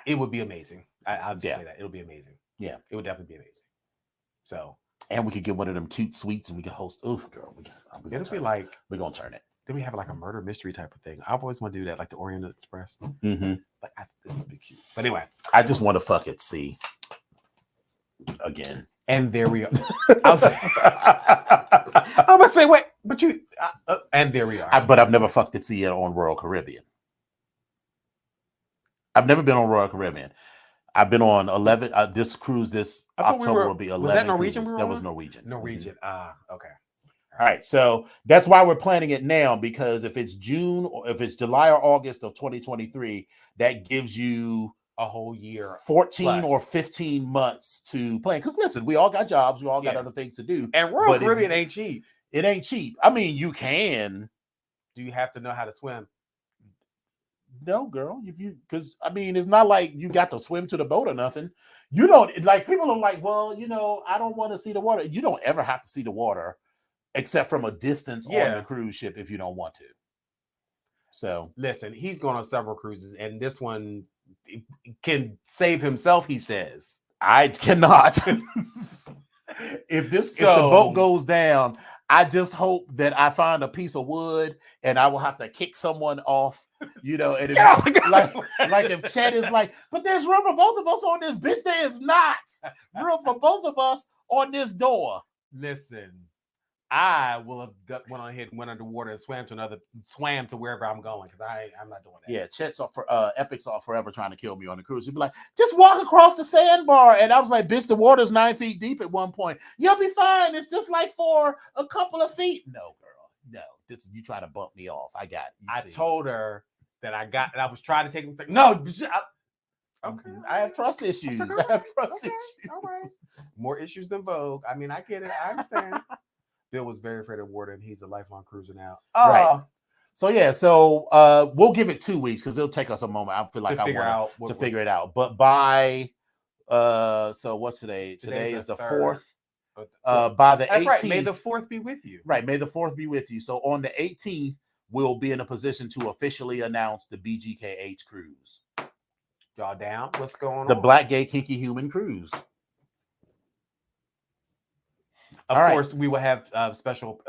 it would be amazing. I'll just say that it'll be amazing. Yeah, it would definitely be amazing. So, and we could get one of them cute suites, and we could host. Oh, girl, it'll be like we're gonna turn it. Then we have like a murder mystery type of thing. I've always want to do that, like the Orient Express. Mm-hmm. Like this would be cute. But anyway, I just want to fuck at sea again. And there we are. I'm gonna say, wait, but you, and there we are. But I've never fucked at sea on Royal Caribbean. I've never been on Royal Caribbean. I've been on 11. This cruise this October will be 11. Was that Norwegian? That was Norwegian. Norwegian. Okay. All right. So that's why we're planning it now, because if it's June or if it's July or August of 2023, that gives you a whole year, 14 or 15 months to plan. Because listen, we all got jobs, we all got other things to do. And Royal Caribbean ain't cheap. It ain't cheap. I mean, you can. Do you have to know how to swim? No, girl. Because I mean, it's not like you got to swim to the boat or nothing. You don't, like, people are like, well, I don't want to see the water. You don't ever have to see the water except from a distance on the cruise ship if you don't want to. So listen, he's gone on several cruises, and this one can save himself, he says. I cannot. If the boat goes down, I just hope that I find a piece of wood and I will have to kick someone off, and like if Chet is like, but there's room for both of us on this bitch. There is not room for both of us on this door. Listen, I will have went on ahead and went underwater and swam to wherever I'm going, because I'm not doing that. Yeah, Chet's off for Epic's off forever trying to kill me on the cruise. He'd be like, just walk across the sandbar. And I was like, bitch, the water's 9 feet deep at one point. You'll be fine. It's just like for a couple of feet. No, girl. No. You try to bump me off. I got it. I told her that I was trying to take him. No, okay. I have trust issues. I have trust issues. All right. More issues than Vogue. I mean, I get it. I understand. Bill was very afraid of water, and he's a lifelong cruiser now. Right. So yeah, we'll give it 2 weeks because it'll take us a moment. I feel like I want to figure it out. But by so what's today? Today is the 4th. By the 18th. That's right. May the 4th be with you. Right. May the 4th be with you. So on the 18th, we'll be in a position to officially announce the BGKH cruise. Y'all down? What's going on? The Black Gay Kinky Human Cruise. Of course, we will have special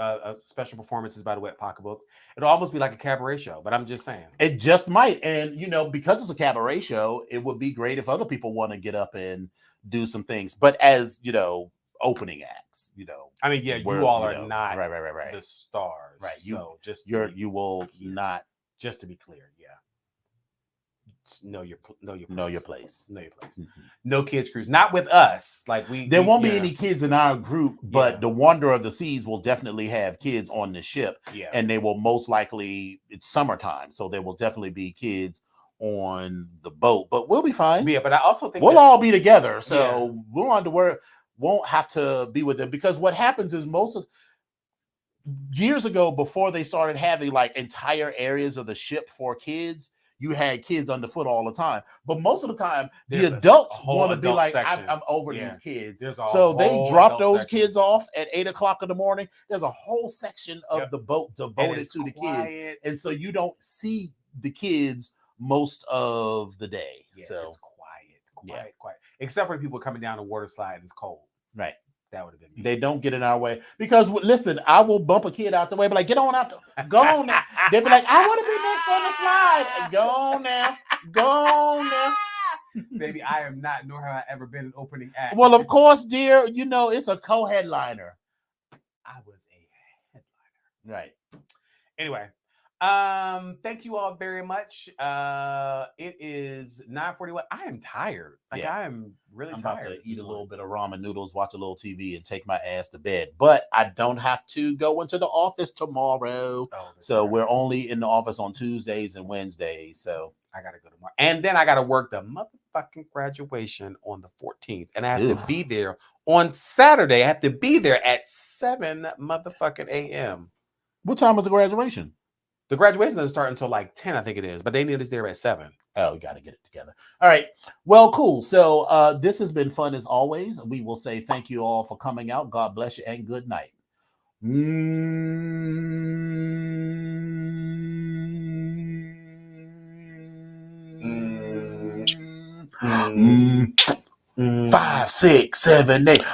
performances by the Wet Pocketbooks. It'll almost be like a cabaret show, but I'm just saying. It just might. And, because it's a cabaret show, it would be great if other people want to get up and do some things. But as, opening acts, I mean, you all are not right. the stars. Right. You will not. Just to be clear, yeah. Know your place. Know your place. Mm-hmm. No kids cruise. Not with us. There won't be any kids in our group, but the Wonder of the Seas will definitely have kids on the ship. Yeah. And they will most likely, it's summertime, so there will definitely be kids on the boat. But we'll be fine. Yeah, but I also think we'll all be together. So we won't have to be with them, because what happens is years ago, before they started having entire areas of the ship for kids, you had kids underfoot all the time. But most of the time, the adults want to be like, I'm over these kids. So they drop those kids off at 8 o'clock in the morning. There's a whole section of the boat devoted to the kids. And so you don't see the kids most of the day. Yeah, so it's quiet. Except for people coming down the water slide and it's cold. Right. That would have been me. They don't get in our way, because listen, I will bump a kid out the way, but get on out, go on now. They'll be like, I want to be next on the slide. Go on now. Baby, I am not, nor have I ever been an opening act. Well, of course, dear, it's a co-headliner. I was a headliner. Right. Anyway, thank you all very much. It is 9:41. I am tired. I am really tired. I'm about to eat a little bit of ramen noodles, watch a little TV, and take my ass to bed. But I don't have to go into the office tomorrow. So we're only in the office on Tuesdays and Wednesdays. So I gotta go tomorrow. And then I gotta work the motherfucking graduation on the 14th. And I have to be there on Saturday. I have to be there at 7 motherfucking a.m. What time is the graduation? The graduation doesn't start until 10, I think it is, but they need us there at 7. Oh, we got to get it together. All right. Well, cool. So this has been fun as always. We will say thank you all for coming out. God bless you and good night. 5, 6, 7, 8.